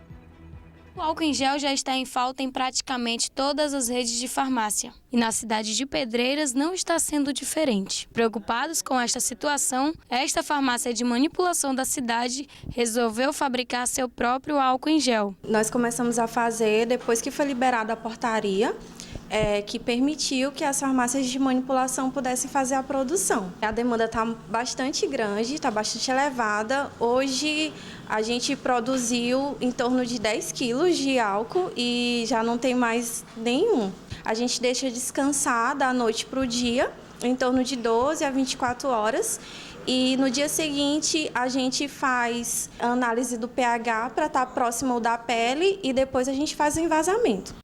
O álcool em gel já está em falta em praticamente todas as redes de farmácia. E na cidade de Pedreiras não está sendo diferente. Preocupados com esta situação, esta farmácia de manipulação da cidade resolveu fabricar seu próprio álcool em gel. Nós começamos a fazer depois que foi liberada a portaria, que permitiu que as farmácias de manipulação pudessem fazer a produção. A demanda está bastante grande, está bastante elevada. Hoje a gente produziu em torno de 10 quilos de álcool e já não tem mais nenhum. A gente deixa descansar da noite para o dia, em torno de 12 a 24 horas. E no dia seguinte a gente faz a análise do pH para estar próximo da pele e depois a gente faz o envasamento.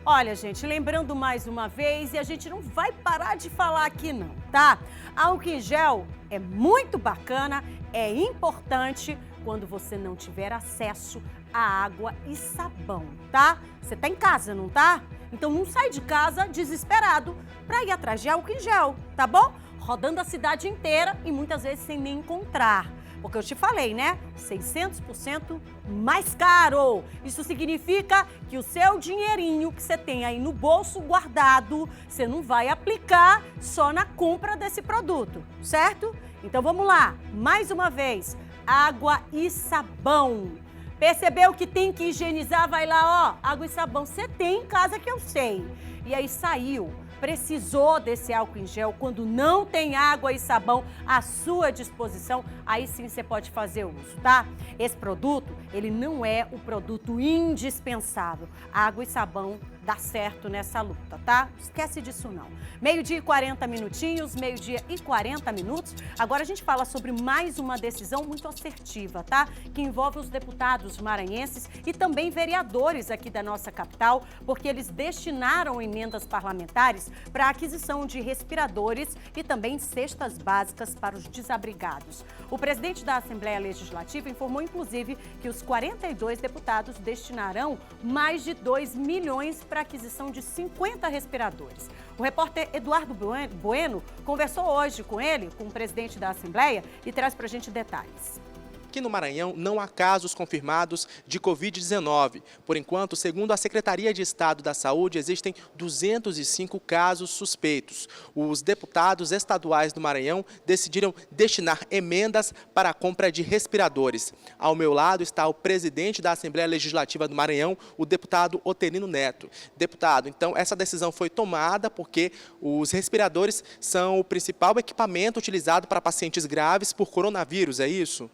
Olha, gente, lembrando mais uma vez, e a gente não vai parar de falar aqui não, tá? Álcool em gel é muito bacana, é importante quando você não tiver acesso a água e sabão, tá? Você tá em casa, não tá? Então não sai de casa desesperado para ir atrás de álcool em gel, tá bom? Rodando a cidade inteira e muitas vezes sem nem encontrar. Porque eu te falei, né? 600% mais caro. Isso significa que o seu dinheirinho que você tem aí no bolso guardado, você não vai aplicar só na compra desse produto, certo? Então vamos lá, mais uma vez, água e sabão. Percebeu que tem que higienizar? Vai lá, ó, água e sabão. Você tem em casa que eu sei. E aí saiu. Precisou desse álcool em gel, quando não tem água e sabão à sua disposição, aí sim você pode fazer uso, tá? Esse produto, ele não é o produto indispensável. Água e sabão dá certo nessa luta, tá? Esquece disso não. 12h e 40 minutinhos, 12h e 40 minutos. Agora a gente fala sobre mais uma decisão muito assertiva, tá? Que envolve os deputados maranhenses e também vereadores aqui da nossa capital, porque eles destinaram emendas parlamentares para a aquisição de respiradores e também cestas básicas para os desabrigados. O presidente da Assembleia Legislativa informou, inclusive, que os 42 deputados destinarão mais de 2 milhões para para a aquisição de 50 respiradores. O repórter Eduardo Bueno conversou hoje com ele, com o presidente da Assembleia, e traz para a gente detalhes. Aqui no Maranhão não há casos confirmados de Covid-19. Por enquanto, segundo a Secretaria de Estado da Saúde, existem 205 casos suspeitos. Os deputados estaduais do Maranhão decidiram destinar emendas para a compra de respiradores. Ao meu lado está o presidente da Assembleia Legislativa do Maranhão, o deputado Otelino Neto. Deputado, então essa decisão foi tomada porque os respiradores são o principal equipamento utilizado para pacientes graves por coronavírus, é isso?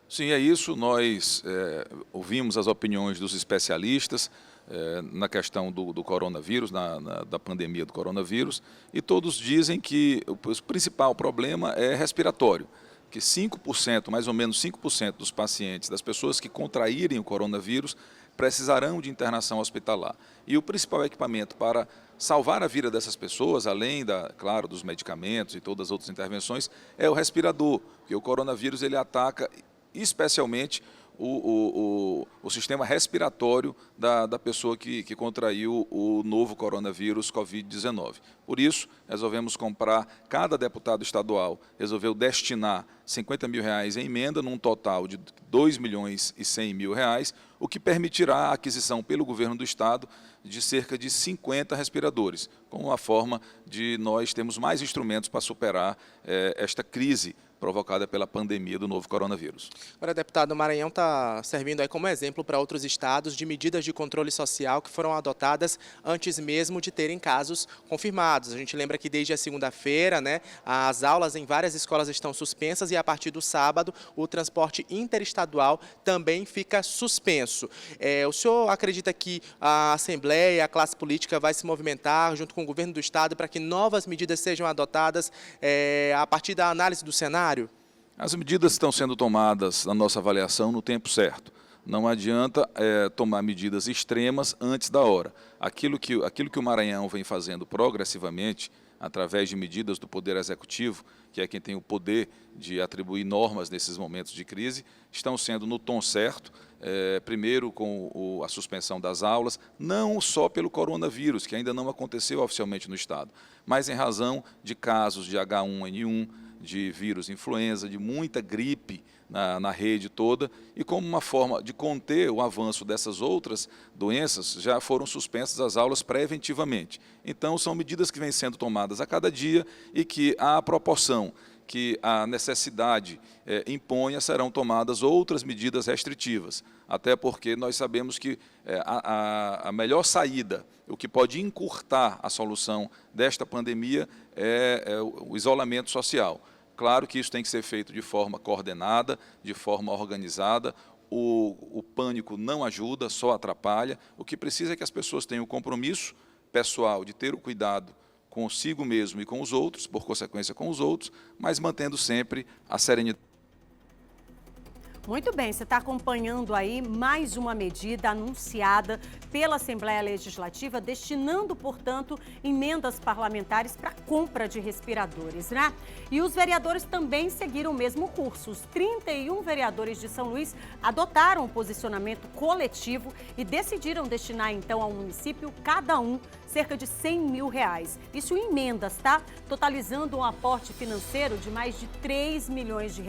Sim, é isso. Nós ouvimos as opiniões dos especialistas na questão do coronavírus, da pandemia do coronavírus, e todos dizem que o principal problema é respiratório, que 5%, mais ou menos 5% dos pacientes, das pessoas que contraírem o coronavírus, precisarão de internação hospitalar. E o principal equipamento para salvar a vida dessas pessoas, além, claro, dos medicamentos e todas as outras intervenções, é o respirador, porque o coronavírus ele ataca especialmente o sistema respiratório da pessoa que contraiu o novo coronavírus Covid-19. Por isso, resolvemos comprar, cada deputado estadual resolveu destinar R$50 mil em emenda, num total de R$2.100.000, o que permitirá a aquisição pelo governo do estado de cerca de 50 respiradores, com a forma de nós termos mais instrumentos para superar esta crise provocada pela pandemia do novo coronavírus. Agora, deputado, o Maranhão está servindo aí como exemplo para outros estados de medidas de controle social que foram adotadas antes mesmo de terem casos confirmados. A gente lembra que desde a segunda-feira, né, as aulas em várias escolas estão suspensas e a partir do sábado o transporte interestadual também fica suspenso. O senhor acredita que a Assembleia, a classe política vai se movimentar junto com o governo do estado para que novas medidas sejam adotadas a partir da análise do cenário? As medidas estão sendo tomadas, na nossa avaliação, no tempo certo. Não adianta tomar medidas extremas antes da hora. Aquilo que o Maranhão vem fazendo progressivamente, através de medidas do Poder Executivo, que é quem tem o poder de atribuir normas nesses momentos de crise, estão sendo no tom certo, primeiro com a suspensão das aulas, não só pelo coronavírus, que ainda não aconteceu oficialmente no estado, mas em razão de casos de H1N1, de vírus influenza, de muita gripe na rede toda, e como uma forma de conter o avanço dessas outras doenças, já foram suspensas as aulas preventivamente. Então, são medidas que vêm sendo tomadas a cada dia e que, à proporção que a necessidade imponha, serão tomadas outras medidas restritivas, até porque nós sabemos que a melhor saída, o que pode encurtar a solução desta pandemia é o isolamento social. Claro que isso tem que ser feito de forma coordenada, de forma organizada. O pânico não ajuda, só atrapalha. O que precisa é que as pessoas tenham o compromisso pessoal de ter o cuidado consigo mesmo e com os outros, por consequência com os outros, mas mantendo sempre a serenidade. Muito bem, você está acompanhando aí mais uma medida anunciada pela Assembleia Legislativa, destinando, portanto, emendas parlamentares para a compra de respiradores, né? E os vereadores também seguiram o mesmo curso. Os 31 vereadores de São Luís adotaram um posicionamento coletivo e decidiram destinar, então, ao município, cada um, cerca de R$100 mil. Isso em emendas, tá? Totalizando um aporte financeiro de mais de R$3 milhões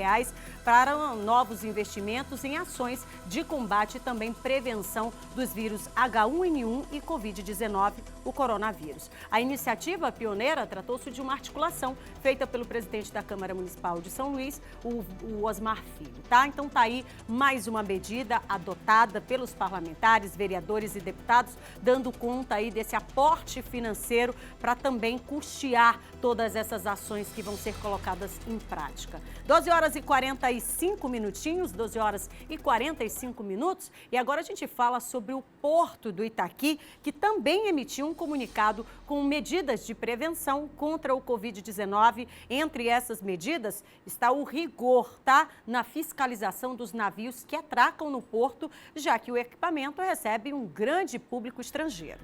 para novos investimentos em ações de combate e também prevenção dos vírus H1N1 e Covid-19, o coronavírus. A iniciativa pioneira tratou-se de uma articulação feita pelo presidente da Câmara Municipal de São Luís, o Osmar Filho, tá? Então tá aí mais uma medida adotada pelos parlamentares, vereadores e deputados, dando conta aí desse aporte financeiro para também custear todas essas ações que vão ser colocadas em prática. 12 horas e 45 minutinhos, 12 horas e 45 minutos. E agora a gente fala sobre o Porto do Itaqui, que também emitiu um comunicado com medidas de prevenção contra o Covid-19. Entre essas medidas está o rigor, tá? Na fiscalização dos navios que atracam no porto, já que o equipamento recebe um grande público estrangeiro.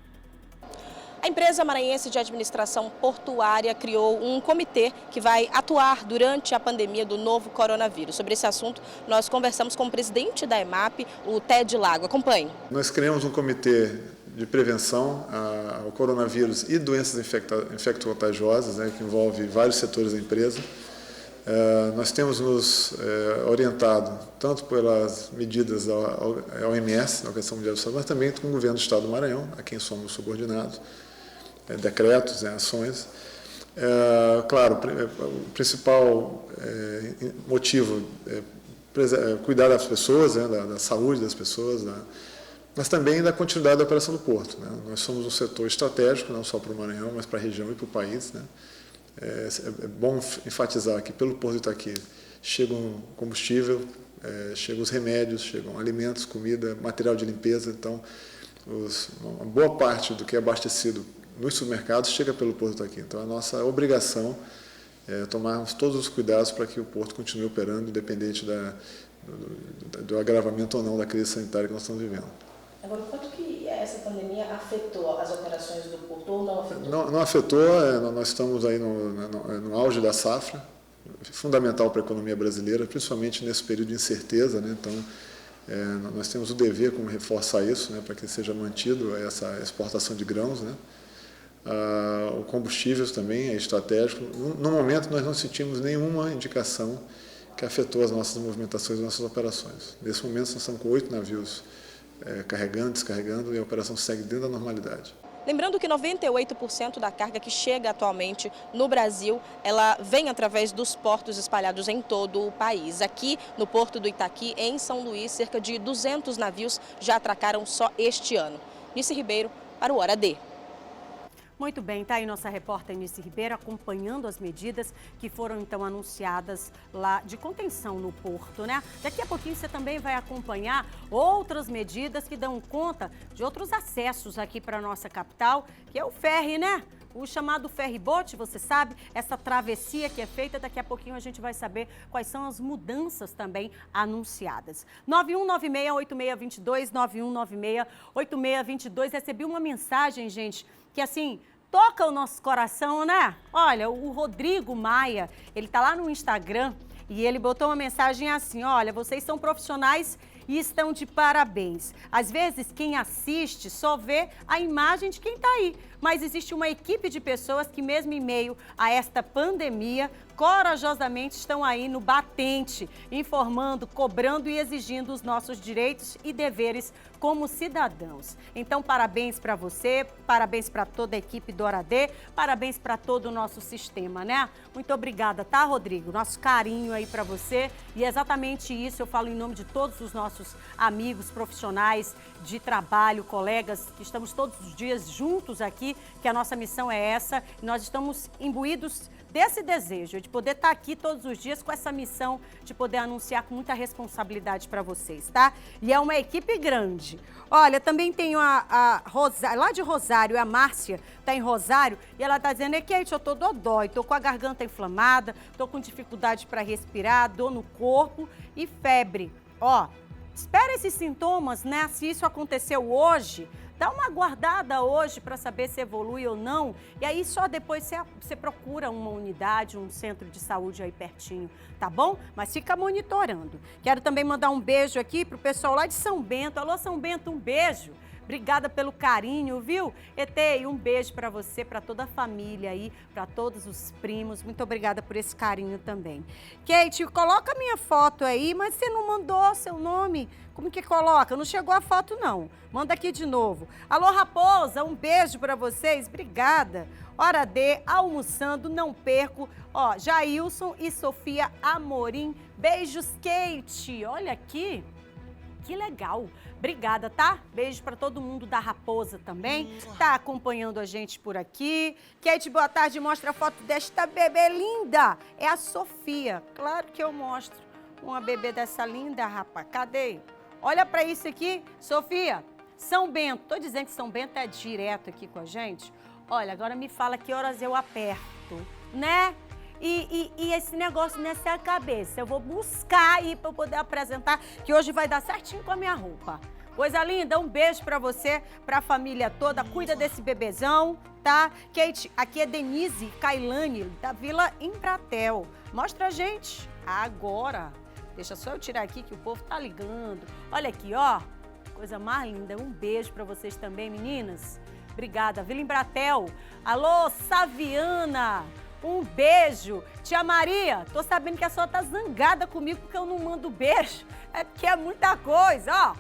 A empresa maranhense de administração portuária criou um comitê que vai atuar durante a pandemia do novo coronavírus. Sobre esse assunto, nós conversamos com o presidente da EMAP, o Ted Lago. Acompanhe. Nós criamos um comitê de prevenção ao coronavírus e doenças infecto-contagiosas, né, que envolve vários setores da empresa. Nós temos nos orientado tanto pelas medidas da OMS, da Organização Mundial da Saúde, mas também com o governo do Estado do Maranhão, a quem somos subordinados, decretos, ações. Claro, o principal motivo é cuidar das pessoas, né, da saúde das pessoas, mas também da continuidade da operação do porto, né? Nós somos um setor estratégico, não só para o Maranhão, mas para a região e para o país, né? É bom enfatizar que pelo Porto de Itaqui chegam combustível, chegam os remédios, chegam alimentos, comida, material de limpeza. Então, uma boa parte do que é abastecido nos supermercados chega pelo Porto de Itaqui. Então, a nossa obrigação é tomarmos todos os cuidados para que o porto continue operando, independente do agravamento ou não da crise sanitária que nós estamos vivendo. Agora, quanto que essa pandemia afetou as operações do porto ou não afetou? Não afetou, nós estamos aí no auge da safra, fundamental para a economia brasileira, principalmente nesse período de incerteza, né? Então, nós temos o dever como reforçar isso, né, para que seja mantido essa exportação de grãos, né? O combustível também é estratégico. No momento, nós não sentimos nenhuma indicação que afetou as nossas movimentações, as nossas operações. Nesse momento, nós estamos com 8 navios carregando, descarregando, e a operação segue dentro da normalidade. Lembrando que 98% da carga que chega atualmente no Brasil, ela vem através dos portos espalhados em todo o país. Aqui no Porto do Itaqui, em São Luís, cerca de 200 navios já atracaram só este ano. Nice Ribeiro, para o Hora D. Muito bem, tá aí nossa repórter Nice Ribeiro acompanhando as medidas que foram então anunciadas lá de contenção no porto, né? Daqui a pouquinho você também vai acompanhar outras medidas que dão conta de outros acessos aqui para a nossa capital, que é o ferry, né? O chamado ferryboat, você sabe, essa travessia que é feita, daqui a pouquinho a gente vai saber quais são as mudanças também anunciadas. 9196-8622, 9196-8622, recebi uma mensagem, gente, que assim, toca o nosso coração, né? Olha, o Rodrigo Maia, ele tá lá no Instagram e ele botou uma mensagem assim, olha, vocês são profissionais e estão de parabéns. Às vezes, quem assiste só vê a imagem de quem está aí, mas existe uma equipe de pessoas que, mesmo em meio a esta pandemia, corajosamente estão aí no batente, informando, cobrando e exigindo os nossos direitos e deveres como cidadãos. Então, parabéns para você, parabéns para toda a equipe do Hora D, parabéns para todo o nosso sistema, né? Muito obrigada, tá, Rodrigo? Nosso carinho aí para você. E é exatamente isso, eu falo em nome de todos os nossos amigos, profissionais de trabalho, colegas, que estamos todos os dias juntos aqui, que a nossa missão é essa, e nós estamos imbuídos desse desejo de poder estar aqui todos os dias com essa missão de poder anunciar com muita responsabilidade para vocês, tá? E é uma equipe grande. Olha, também tenho a Rosário, lá de Rosário, a Márcia tá em Rosário e ela tá dizendo, Kate, eu tô dodói, tô com a garganta inflamada, tô com dificuldade para respirar, dor no corpo e febre. Ó, espera esses sintomas, né? Se isso aconteceu hoje, dá uma aguardada hoje para saber se evolui ou não. E aí só depois você procura uma unidade, um centro de saúde aí pertinho, tá bom? Mas fica monitorando. Quero também mandar um beijo aqui pro pessoal lá de São Bento. Alô, São Bento, um beijo. Obrigada pelo carinho, viu? Etei, um beijo para você, para toda a família aí, para todos os primos. Muito obrigada por esse carinho também. Kate, coloca a minha foto aí, mas você não mandou seu nome. Como que coloca? Não chegou a foto, não. Manda aqui de novo. Alô, Raposa, um beijo para vocês. Obrigada. Hora D, almoçando, não perco. Ó, Jailson e Sofia Amorim. Beijos, Kate. Olha aqui. Que legal. Obrigada, tá? Beijo para todo mundo da Raposa também. Tá acompanhando a gente por aqui. Kate, boa tarde. Mostra a foto desta bebê linda. É a Sofia. Claro que eu mostro uma bebê dessa linda, rapaz. Cadê? Olha para isso aqui, Sofia. São Bento. Tô dizendo que São Bento é direto aqui com a gente. Olha, agora me fala que horas eu aperto, né? E esse negócio nessa cabeça. Eu vou buscar aí para eu poder apresentar, que hoje vai dar certinho com a minha roupa. Coisa linda, um beijo para você, para a família toda. Cuida desse bebezão, tá? Kate, aqui é Denise Kailane, da Vila Embratel. Mostra a gente agora. Deixa só eu tirar aqui que o povo tá ligando. Olha aqui, ó. Coisa mais linda. Um beijo para vocês também, meninas. Obrigada. Vila Embratel. Alô, Saviana. Um beijo. Tia Maria, tô sabendo que a senhora tá zangada comigo porque eu não mando beijo. É porque é muita coisa, ó.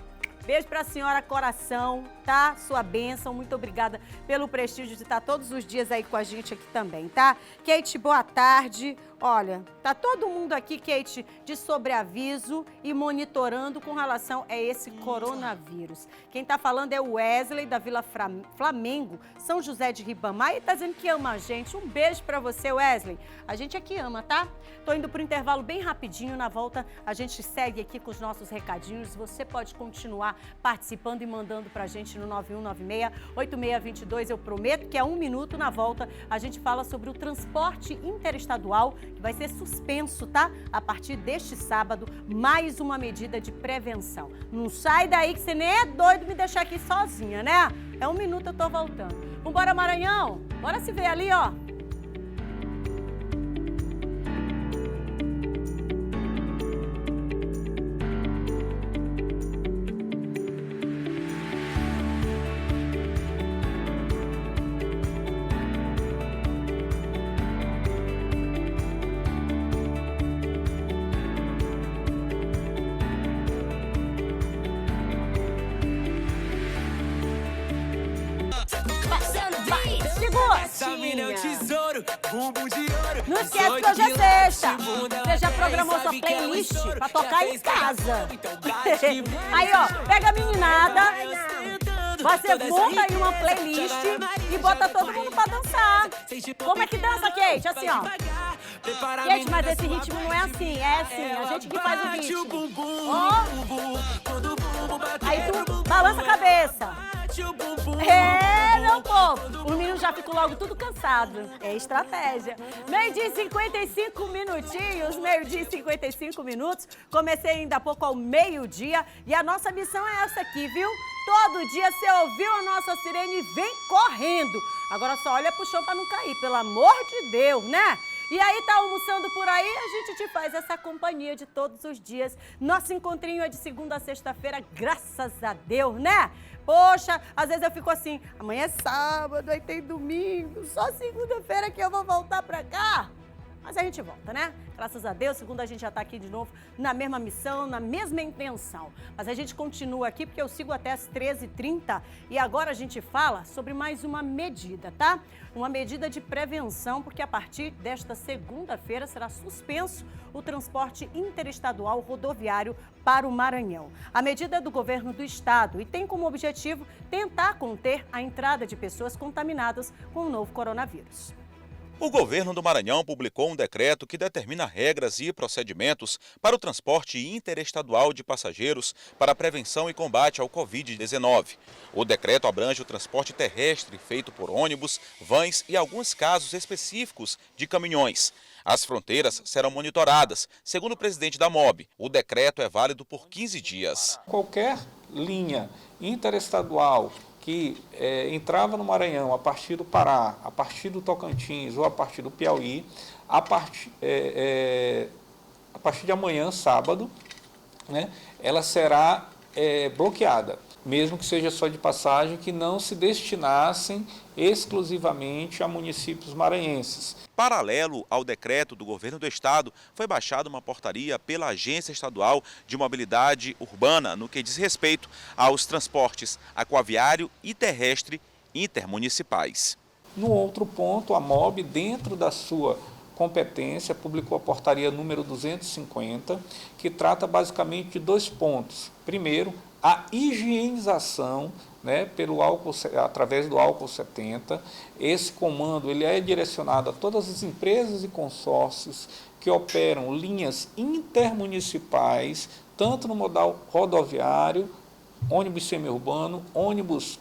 Beijo pra senhora, coração, tá? Sua bênção, muito obrigada pelo prestígio de estar todos os dias aí com a gente aqui também, tá? Kate, boa tarde. Olha, tá todo mundo aqui, Kate, de sobreaviso e monitorando com relação a esse coronavírus. Quem tá falando é o Wesley, da Vila Flamengo, São José de Ribamar, e tá dizendo que ama a gente. Um beijo pra você, Wesley. A gente aqui ama, tá? Tô indo pro intervalo bem rapidinho, na volta a gente segue aqui com os nossos recadinhos. Você pode continuar participando e mandando pra gente no 9196-8622. Eu prometo que é 1 minuto. Na volta a gente fala sobre o transporte interestadual, que vai ser suspenso, tá? A partir deste sábado, mais uma medida de prevenção. Não sai daí que você nem é doido me deixar aqui sozinha, né? É 1 minuto, eu tô voltando. Vambora, Maranhão? Bora se ver ali, ó. Não esquece que hoje é sexta. Você já programou sua playlist pra tocar em casa. Aí, ó, pega a meninada, você monta aí uma playlist e bota todo mundo pra dançar. Como é que dança, Kate? Assim, ó. Kate, mas esse ritmo não é assim, é assim, a gente que faz o ritmo. Ó. Aí tu balança a cabeça. É, meu povo. Os meninos já ficam logo tudo cansados. É estratégia. 12h e 55 minutinhos, 12h e 55 minutos. Comecei ainda há pouco ao meio-dia e a nossa missão é essa aqui, viu? Todo dia você ouviu a nossa sirene e vem correndo. Agora só olha pro chão pra não cair, pelo amor de Deus, né? E aí, tá almoçando por aí, a gente te faz essa companhia de todos os dias. Nosso encontrinho é de segunda a sexta-feira, graças a Deus, né? Poxa, às vezes eu fico assim, amanhã é sábado, aí tem domingo, só segunda-feira que eu vou voltar pra cá. Mas a gente volta, né? Graças a Deus, segunda a gente já tá aqui de novo na mesma missão, na mesma intenção. Mas a gente continua aqui porque eu sigo até as 13h30 e agora a gente fala sobre mais uma medida, tá? Uma medida de prevenção, porque a partir desta segunda-feira será suspenso o transporte interestadual rodoviário para o Maranhão. A medida é do governo do estado e tem como objetivo tentar conter a entrada de pessoas contaminadas com o novo coronavírus. O governo do Maranhão publicou um decreto que determina regras e procedimentos para o transporte interestadual de passageiros para a prevenção e combate ao Covid-19. O decreto abrange o transporte terrestre feito por ônibus, vans e alguns casos específicos de caminhões. As fronteiras serão monitoradas, segundo o presidente da MOB. O decreto é válido por 15 dias. Qualquer linha interestadual que entrava no Maranhão a partir do Pará, a partir do Tocantins ou a partir do Piauí, a partir de amanhã, sábado, né, ela será bloqueada, mesmo que seja só de passagem, que não se destinassem exclusivamente a municípios maranhenses. Paralelo ao decreto do governo do estado, foi baixada uma portaria pela Agência Estadual de Mobilidade Urbana no que diz respeito aos transportes aquaviário e terrestre intermunicipais. No outro ponto, a MOB, dentro da sua competência, publicou a portaria número 250, que trata basicamente de 2 pontos. Primeiro, a higienização, né, pelo álcool, através do álcool 70. Esse comando ele é direcionado a todas as empresas e consórcios que operam linhas intermunicipais, tanto no modal rodoviário, ônibus semiurbano, ônibus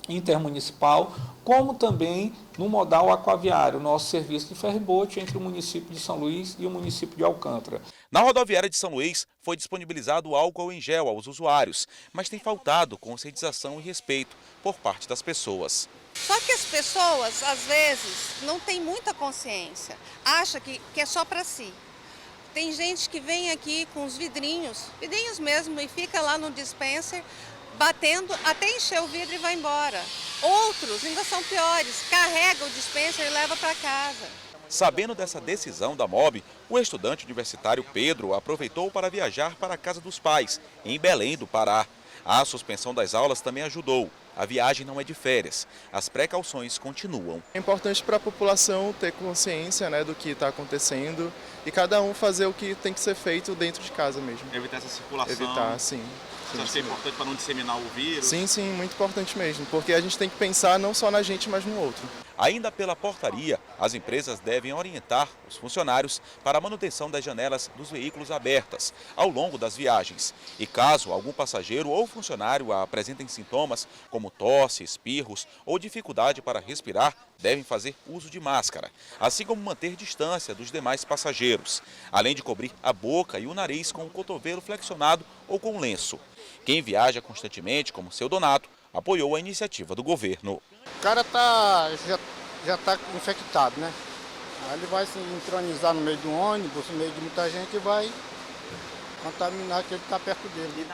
intermunicipal, como também no modal aquaviário, nosso serviço de ferryboat entre o município de São Luís e o município de Alcântara. Na rodoviária de São Luís, foi disponibilizado álcool em gel aos usuários, mas tem faltado conscientização e respeito por parte das pessoas. Só que as pessoas, às vezes, não têm muita consciência, acham que é só para si. Tem gente que vem aqui com os vidrinhos mesmo, e fica lá no dispenser batendo até encher o vidro e vai embora. Outros ainda são piores, carrega o dispenser e leva para casa. Sabendo dessa decisão da MOB, o estudante universitário Pedro aproveitou para viajar para a casa dos pais, em Belém do Pará. A suspensão das aulas também ajudou. A viagem não é de férias. As precauções continuam. É importante para a população ter consciência, né, do que está acontecendo e cada um fazer o que tem que ser feito dentro de casa mesmo. Evitar essa circulação. Evitar, sim. Você acha que é importante para não disseminar o vírus? Sim, sim, muito importante mesmo, porque a gente tem que pensar não só na gente, mas no outro. Ainda pela portaria, as empresas devem orientar os funcionários para a manutenção das janelas dos veículos abertas ao longo das viagens. E caso algum passageiro ou funcionário apresentem sintomas como tosse, espirros ou dificuldade para respirar, devem fazer uso de máscara, assim como manter distância dos demais passageiros, além de cobrir a boca e o nariz com o cotovelo flexionado ou com lenço. Quem viaja constantemente, como seu Donato, apoiou a iniciativa do governo. O cara já está infectado, né? Aí ele vai se entronizar no meio de um ônibus, no meio de muita gente e vai contaminar quem está perto dele.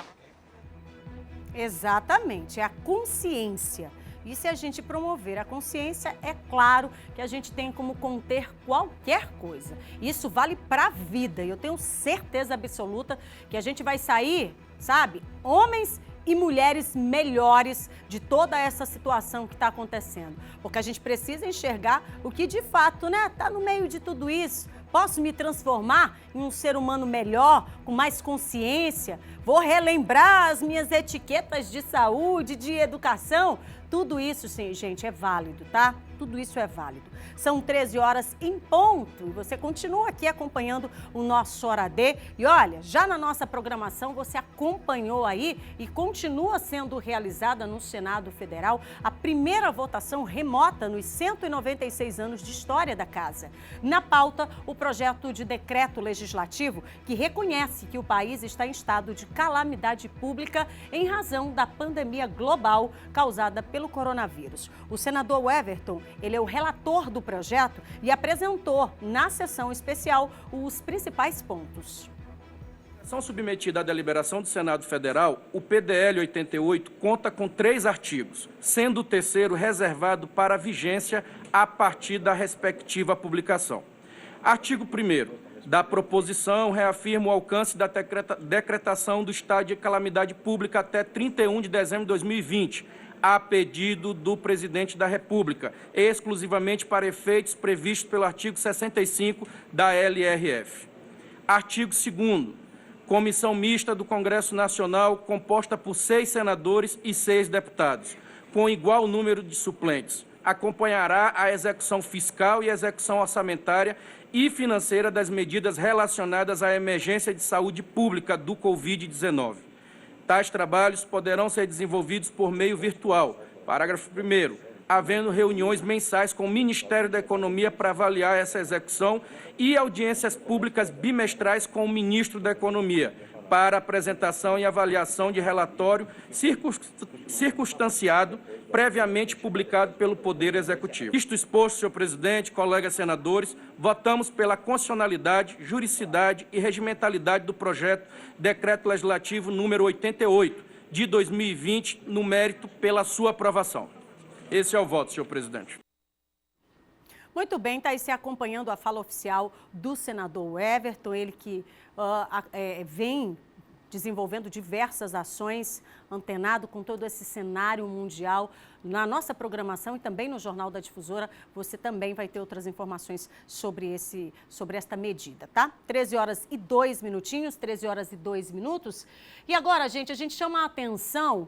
Exatamente, é a consciência. E se a gente promover a consciência, é claro que a gente tem como conter qualquer coisa. Isso vale para a vida. E eu tenho certeza absoluta que a gente vai sair, sabe, homens e mulheres melhores de toda essa situação que está acontecendo. Porque a gente precisa enxergar o que de fato, né, está no meio de tudo isso. Posso me transformar em um ser humano melhor, com mais consciência? Vou relembrar as minhas etiquetas de saúde, de educação? Tudo isso, sim, gente, é válido, tá? Tudo isso é válido. São 13 horas em ponto e você continua aqui acompanhando o nosso Hora D. E olha, já na nossa programação você acompanhou aí e continua sendo realizada no Senado Federal a primeira votação remota nos 196 anos de história da Casa. Na pauta, o projeto de decreto legislativo que reconhece que o país está em estado de calamidade pública em razão da pandemia global causada pelo coronavírus. O senador Everton, ele é o relator do projeto e apresentou na sessão especial os principais pontos. São submetida à deliberação do Senado Federal, o PDL 88 conta com 3 artigos, sendo o terceiro reservado para vigência a partir da respectiva publicação. Artigo 1º. Da proposição, reafirma o alcance da decretação do estado de calamidade pública até 31 de dezembro de 2020, a pedido do Presidente da República, exclusivamente para efeitos previstos pelo artigo 65 da LRF. Artigo 2º. Comissão mista do Congresso Nacional, composta por 6 senadores e 6 deputados, com igual número de suplentes, acompanhará a execução fiscal e execução orçamentária e financeira das medidas relacionadas à emergência de saúde pública do Covid-19. Tais trabalhos poderão ser desenvolvidos por meio virtual. Parágrafo 1º. Havendo reuniões mensais com o Ministério da Economia para avaliar essa execução e audiências públicas bimestrais com o Ministro da Economia para apresentação e avaliação de relatório circunstanciado, previamente publicado pelo Poder Executivo. Isto exposto, senhor presidente, colegas senadores, votamos pela constitucionalidade, juridicidade e regimentalidade do projeto Decreto Legislativo número 88, de 2020, no mérito pela sua aprovação. Esse é o voto, senhor presidente. Muito bem, está aí se acompanhando a fala oficial do senador Everton, ele que vem desenvolvendo diversas ações, antenado com todo esse cenário mundial. Na nossa programação e também no Jornal da Difusora, você também vai ter outras informações sobre esta medida, tá? 13 horas e 2 minutinhos, 13 horas e 2 minutos. E agora, gente, a gente chama a atenção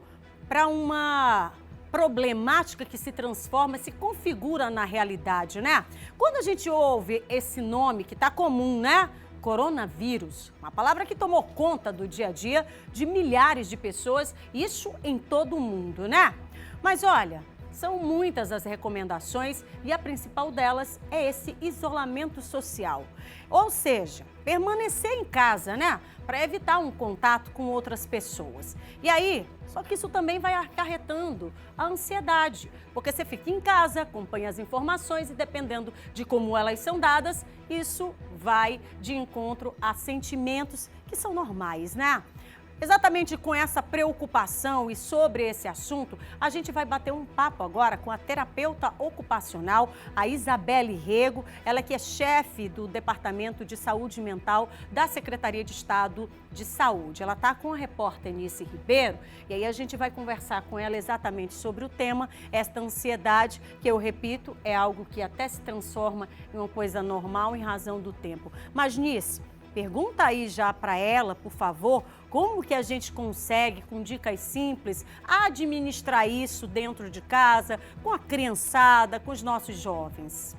para uma problemática que se transforma, se configura na realidade, né? Quando a gente ouve esse nome que está comum, né? Coronavírus, uma palavra que tomou conta do dia a dia de milhares de pessoas, isso em todo o mundo, né? Mas olha, são muitas as recomendações e a principal delas é esse isolamento social. Ou seja, permanecer em casa, né? Para evitar um contato com outras pessoas. E aí, só que isso também vai acarretando a ansiedade, porque você fica em casa, acompanha as informações e dependendo de como elas são dadas, isso vai de encontro a sentimentos que são normais, né? Exatamente com essa preocupação e sobre esse assunto, a gente vai bater um papo agora com a terapeuta ocupacional, a Isabelle Rego, ela que é chefe do Departamento de Saúde Mental da Secretaria de Estado de Saúde. Ela está com a repórter Nice Ribeiro e aí a gente vai conversar com ela exatamente sobre o tema, esta ansiedade, que eu repito, é algo que até se transforma em uma coisa normal em razão do tempo. Mas Nice, pergunta aí já para ela, por favor, como que a gente consegue, com dicas simples, administrar isso dentro de casa, com a criançada, com os nossos jovens?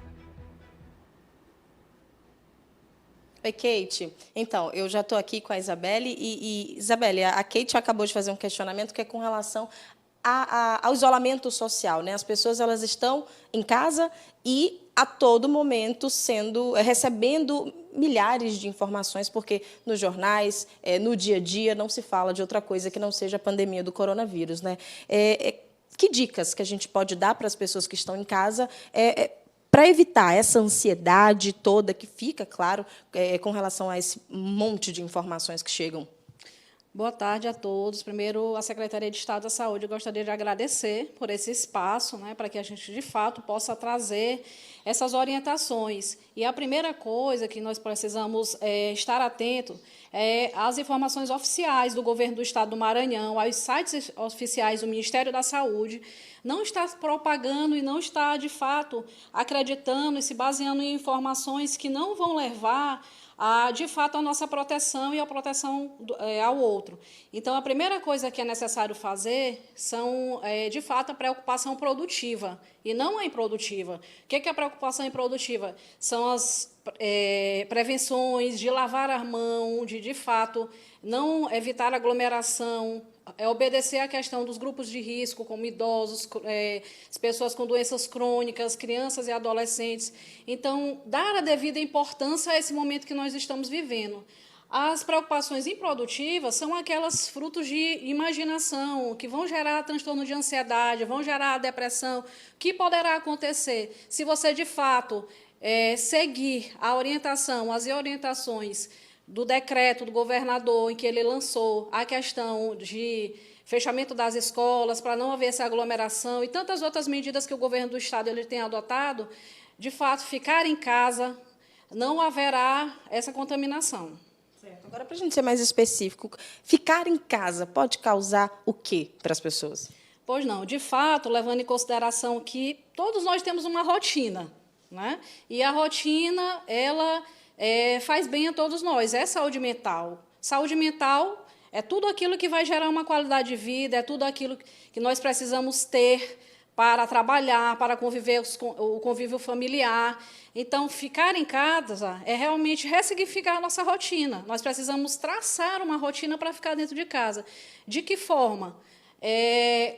Oi, Kate. Então, eu já estou aqui com a Isabelle e Isabelle, a Kate acabou de fazer um questionamento que é com relação ao isolamento social, né? As pessoas elas estão em casa e a todo momento recebendo milhares de informações, porque nos jornais, no dia a dia, não se fala de outra coisa que não seja a pandemia do coronavírus, né? Que dicas que a gente pode dar para as pessoas que estão em casa para evitar essa ansiedade toda que fica, claro, com relação a esse monte de informações que chegam? Boa tarde a todos. Primeiro, a Secretaria de Estado da Saúde, eu gostaria de agradecer por esse espaço, né, para que a gente, de fato, possa trazer essas orientações. E a primeira coisa que nós precisamos estar atento é às informações oficiais do Governo do Estado do Maranhão, aos sites oficiais do Ministério da Saúde. Não está propagando e não está, de fato, acreditando e se baseando em informações que não vão levar de fato, a nossa proteção e a proteção ao outro. Então, a primeira coisa que é necessário fazer são, de fato, a preocupação produtiva e não a improdutiva. O que é a preocupação improdutiva? São as prevenções de lavar a mão, de fato, não evitar aglomeração, obedecer à questão dos grupos de risco, como idosos, as pessoas com doenças crônicas, crianças e adolescentes. Então, dar a devida importância a esse momento que nós estamos vivendo. As preocupações improdutivas são aquelas frutos de imaginação, que vão gerar transtorno de ansiedade, vão gerar depressão. O que poderá acontecer se você, de fato, seguir a orientação, as orientações do decreto do governador, em que ele lançou a questão de fechamento das escolas, para não haver essa aglomeração, e tantas outras medidas que o governo do Estado ele tem adotado, de fato, ficar em casa, não haverá essa contaminação. Certo. Agora, para a gente ser mais específico, ficar em casa pode causar o quê para as pessoas? Pois não, de fato, levando em consideração que todos nós temos uma rotina, né? E a rotina, ela faz bem a todos nós, é saúde mental. Saúde mental é tudo aquilo que vai gerar uma qualidade de vida, é tudo aquilo que nós precisamos ter para trabalhar, para conviver o convívio familiar. Então, ficar em casa é realmente ressignificar a nossa rotina. Nós precisamos traçar uma rotina para ficar dentro de casa. De que forma?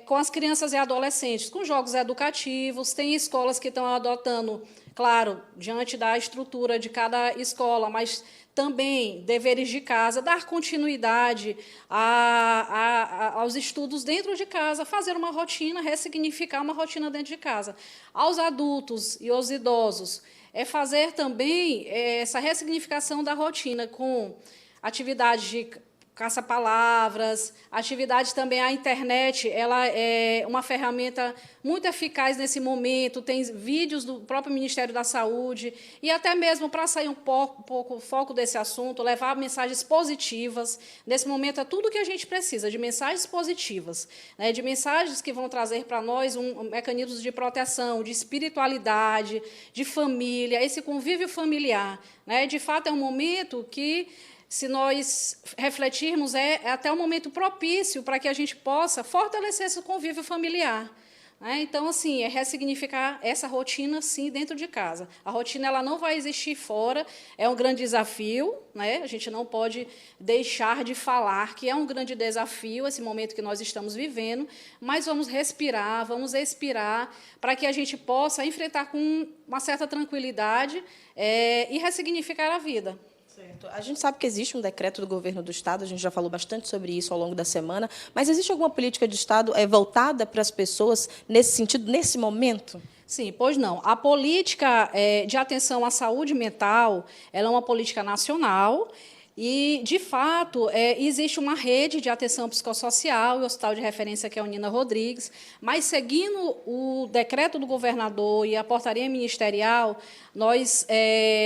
Com as crianças e adolescentes, com jogos educativos, tem escolas que estão adotando, claro, diante da estrutura de cada escola, mas também deveres de casa, dar continuidade aos estudos dentro de casa, fazer uma rotina, ressignificar uma rotina dentro de casa. Aos adultos e aos idosos, fazer também essa ressignificação da rotina com atividades de caça-palavras, atividades também, a internet, ela é uma ferramenta muito eficaz nesse momento, tem vídeos do próprio Ministério da Saúde, e até mesmo para sair um pouco o foco desse assunto, levar mensagens positivas. Nesse momento é tudo o que a gente precisa, de mensagens positivas, né, de mensagens que vão trazer para nós mecanismos de proteção, de espiritualidade, de família, esse convívio familiar, né? De fato, é um momento que, se nós refletirmos, é até um momento propício para que a gente possa fortalecer esse convívio familiar. Né? Então, assim, ressignificar essa rotina, sim, dentro de casa. A rotina ela não vai existir fora, é um grande desafio, né? A gente não pode deixar de falar que é um grande desafio esse momento que nós estamos vivendo, mas vamos respirar, vamos expirar, para que a gente possa enfrentar com uma certa tranquilidade e ressignificar a vida. Certo. A gente sabe que existe um decreto do governo do Estado, a gente já falou bastante sobre isso ao longo da semana, mas existe alguma política de Estado voltada para as pessoas nesse sentido, nesse momento? Sim, pois não. A política de atenção à saúde mental ela é uma política nacional E, de fato, existe uma rede de atenção psicossocial e o hospital de referência, que é o Nina Rodrigues, mas, seguindo o decreto do governador e a portaria ministerial, nós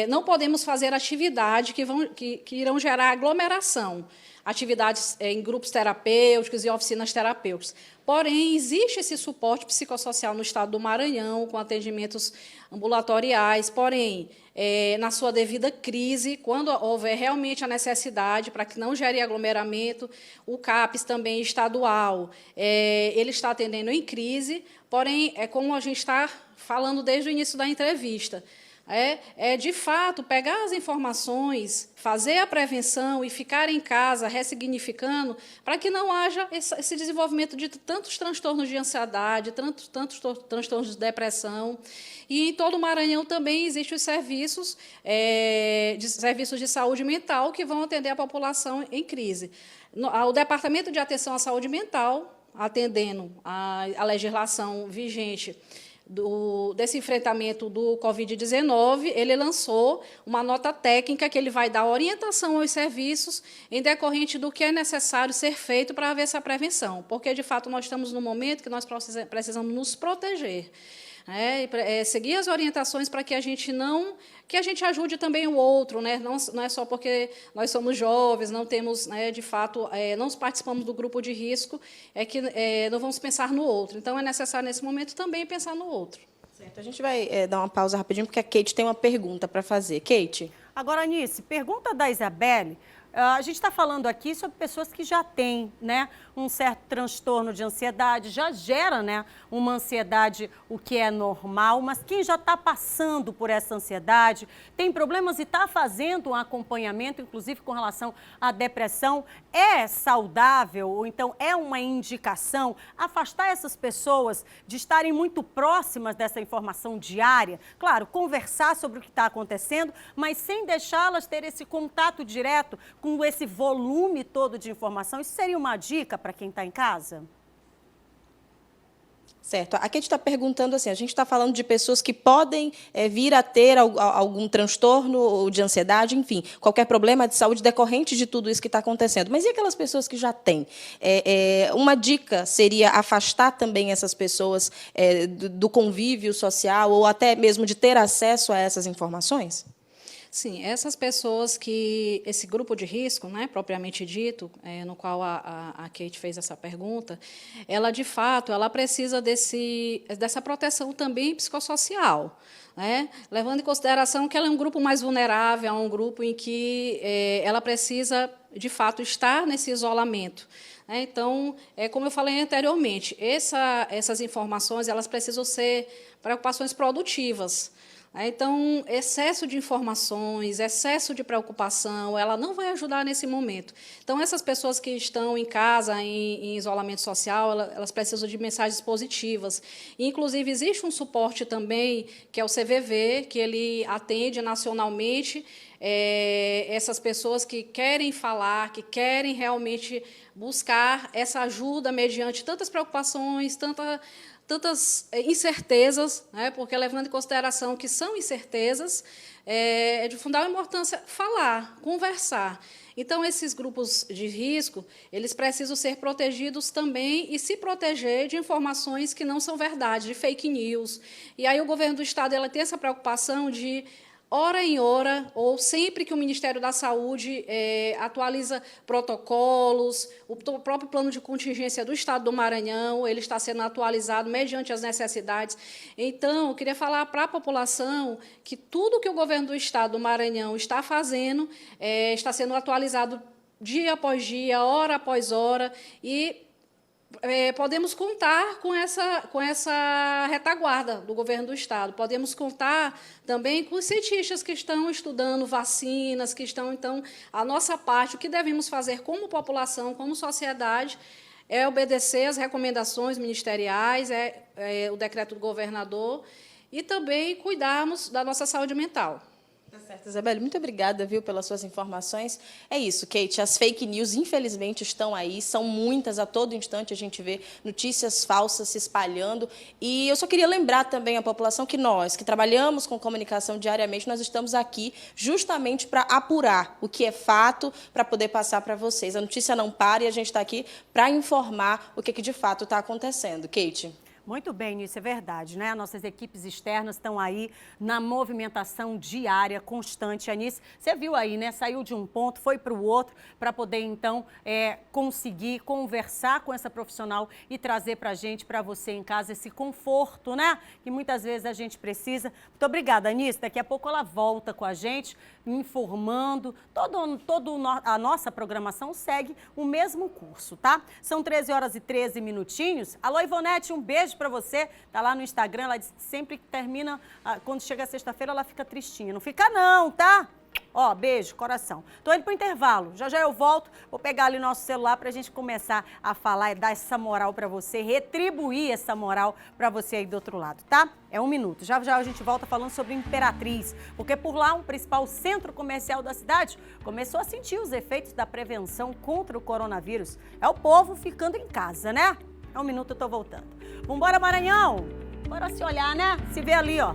não podemos fazer atividade que irão gerar aglomeração, atividades em grupos terapêuticos e oficinas terapêuticas. Porém, existe esse suporte psicossocial no estado do Maranhão, com atendimentos ambulatoriais, porém, na sua devida crise, quando houver realmente a necessidade, para que não gere aglomeramento, o CAPES também estadual, ele está atendendo em crise, porém, como a gente está falando desde o início da entrevista, de fato, pegar as informações, fazer a prevenção e ficar em casa ressignificando para que não haja esse desenvolvimento de tantos transtornos de ansiedade, tantos transtornos de depressão. E em todo o Maranhão também existem os serviços de saúde mental que vão atender a população em crise. O Departamento de Atenção à Saúde Mental, atendendo a legislação vigente desse enfrentamento do Covid-19, ele lançou uma nota técnica que ele vai dar orientação aos serviços em decorrente do que é necessário ser feito para haver essa prevenção, porque, de fato, nós estamos num momento que nós precisamos nos proteger. Seguir as orientações para que a gente ajude também o outro, né? Não é só porque nós somos jovens, não temos, de fato, não participamos do grupo de risco, que não vamos pensar no outro. Então, é necessário, nesse momento, também pensar no outro. Certo. A gente vai dar uma pausa rapidinho, porque a Kate tem uma pergunta para fazer. Kate? Agora, Anice, pergunta da Isabelle. A gente está falando aqui sobre pessoas que já têm, né, um certo transtorno de ansiedade, já gera, né, uma ansiedade, o que é normal, mas quem já está passando por essa ansiedade, tem problemas e está fazendo um acompanhamento, inclusive com relação à depressão, é saudável ou então é uma indicação afastar essas pessoas de estarem muito próximas dessa informação diária? Claro, conversar sobre o que está acontecendo, mas sem deixá-las ter esse contato direto com esse volume todo de informação. Isso seria uma dica para quem está em casa? Certo. Aqui a gente está perguntando assim, a gente está falando de pessoas que podem vir a ter algum transtorno de ansiedade, enfim, qualquer problema de saúde decorrente de tudo isso que está acontecendo. Mas e aquelas pessoas que já têm? Uma dica seria afastar também essas pessoas do convívio social ou até mesmo de ter acesso a essas informações? Sim, essas pessoas esse grupo de risco, né, propriamente dito, no qual a Kate fez essa pergunta, ela, de fato, ela precisa dessa proteção também psicossocial, né, levando em consideração que ela é um grupo mais vulnerável, é um grupo em que ela precisa, de fato, estar nesse isolamento. Então, como eu falei anteriormente, essas informações elas precisam ser preocupações produtivas. Então, excesso de informações, excesso de preocupação, ela não vai ajudar nesse momento. Então, essas pessoas que estão em casa, em isolamento social, elas precisam de mensagens positivas. Inclusive, existe um suporte também, que é o CVV, que ele atende nacionalmente essas pessoas que querem falar, que querem realmente buscar essa ajuda mediante tantas preocupações, tantas incertezas, né, porque, levando em consideração que são incertezas, é de fundamental importância falar, conversar. Então, esses grupos de risco, eles precisam ser protegidos também e se proteger de informações que não são verdade, de fake news. E aí o governo do Estado ela tem essa preocupação de, hora em hora, ou sempre que o Ministério da Saúde atualiza protocolos, o próprio plano de contingência do Estado do Maranhão, ele está sendo atualizado mediante as necessidades. Então, eu queria falar para a população que tudo que o governo do Estado do Maranhão está fazendo está sendo atualizado dia após dia, hora após hora, e podemos contar com essa retaguarda do governo do Estado. Podemos contar também com os cientistas que estão estudando vacinas, que estão, então, a nossa parte, o que devemos fazer como população, como sociedade, é obedecer às recomendações ministeriais, o decreto do governador, e também cuidarmos da nossa saúde mental. Tá certo, Isabelle, muito obrigada, viu, pelas suas informações. É isso, Kate, as fake news, infelizmente, estão aí, são muitas, a todo instante a gente vê notícias falsas se espalhando. E eu só queria lembrar também à população que nós, que trabalhamos com comunicação diariamente, nós estamos aqui justamente para apurar o que é fato, para poder passar para vocês. A notícia não para e a gente está aqui para informar o que de fato está acontecendo. Kate. Muito bem, isso é verdade, né? Nossas equipes externas estão aí na movimentação diária, constante. Anice, você viu aí, né? Saiu de um ponto, foi para o outro, para poder, então, conseguir conversar com essa profissional e trazer para a gente, para você em casa, esse conforto, né? Que muitas vezes a gente precisa. Muito obrigada, Anice. Daqui a pouco ela volta com a gente, informando. A nossa programação segue o mesmo curso, tá? São 13 horas e 13 minutinhos. Alô, Ivonete, um beijo para você. Tá lá no Instagram, ela diz que sempre que termina, quando chega sexta-feira, ela fica tristinha. Não fica não, tá? Ó, beijo, coração. Tô indo pro intervalo. Já já eu volto. Vou pegar ali nosso celular pra gente começar a falar e dar essa moral pra você, retribuir essa moral pra você aí do outro lado, tá? É 1 minuto. Já já a gente volta falando sobre Imperatriz, porque por lá, o principal centro comercial da cidade começou a sentir os efeitos da prevenção contra o coronavírus. É o povo ficando em casa, né? É 1 minuto, eu tô voltando. Vambora, Maranhão! Bora se olhar, né? Se vê ali, ó.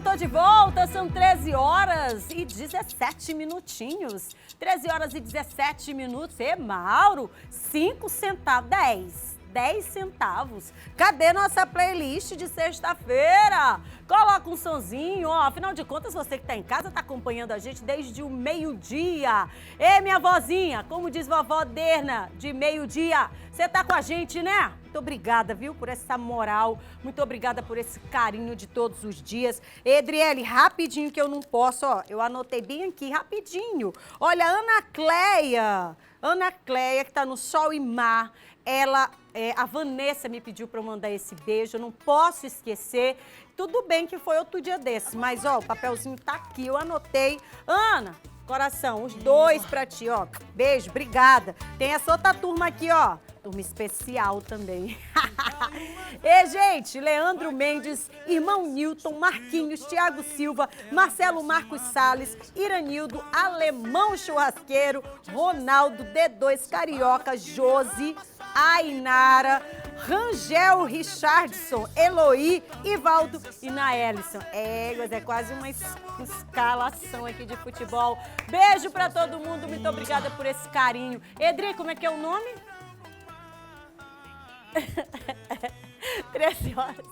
Tô de volta, são 13 horas e 17 minutinhos. 13 horas e 17 minutos. E Mauro, 5 centavos, 10 centavos. Cadê nossa playlist de sexta-feira? Coloca um sonzinho, ó. Afinal de contas, você que tá em casa tá acompanhando a gente desde o meio-dia. Ei, minha vozinha, como diz vovó Derna, de meio-dia, você tá com a gente, né? Muito obrigada, viu, por essa moral. Muito obrigada por esse carinho de todos os dias. Edriele, rapidinho que eu não posso, ó. Eu anotei bem aqui, rapidinho. Olha, Ana Cleia, que tá no Sol e Mar. A Vanessa me pediu para eu mandar esse beijo, eu não posso esquecer. Tudo bem que foi outro dia desse, mas ó, o papelzinho tá aqui, eu anotei. Ana, coração, os 2 para ti, ó. Beijo, obrigada. Tem essa outra turma aqui, ó. Turma especial também. E, gente, Leandro Mendes, irmão Newton, Marquinhos, Thiago Silva, Marcelo Marcos Salles, Iranildo, Alemão Churrasqueiro, Ronaldo, D2 Carioca, Josi, Ainara, Rangel Richardson, Eloí, Ivaldo e Naelison. Mas é quase uma escalação aqui de futebol. Beijo pra todo mundo, muito obrigada por esse carinho. Edri, como é que é o nome? 13 horas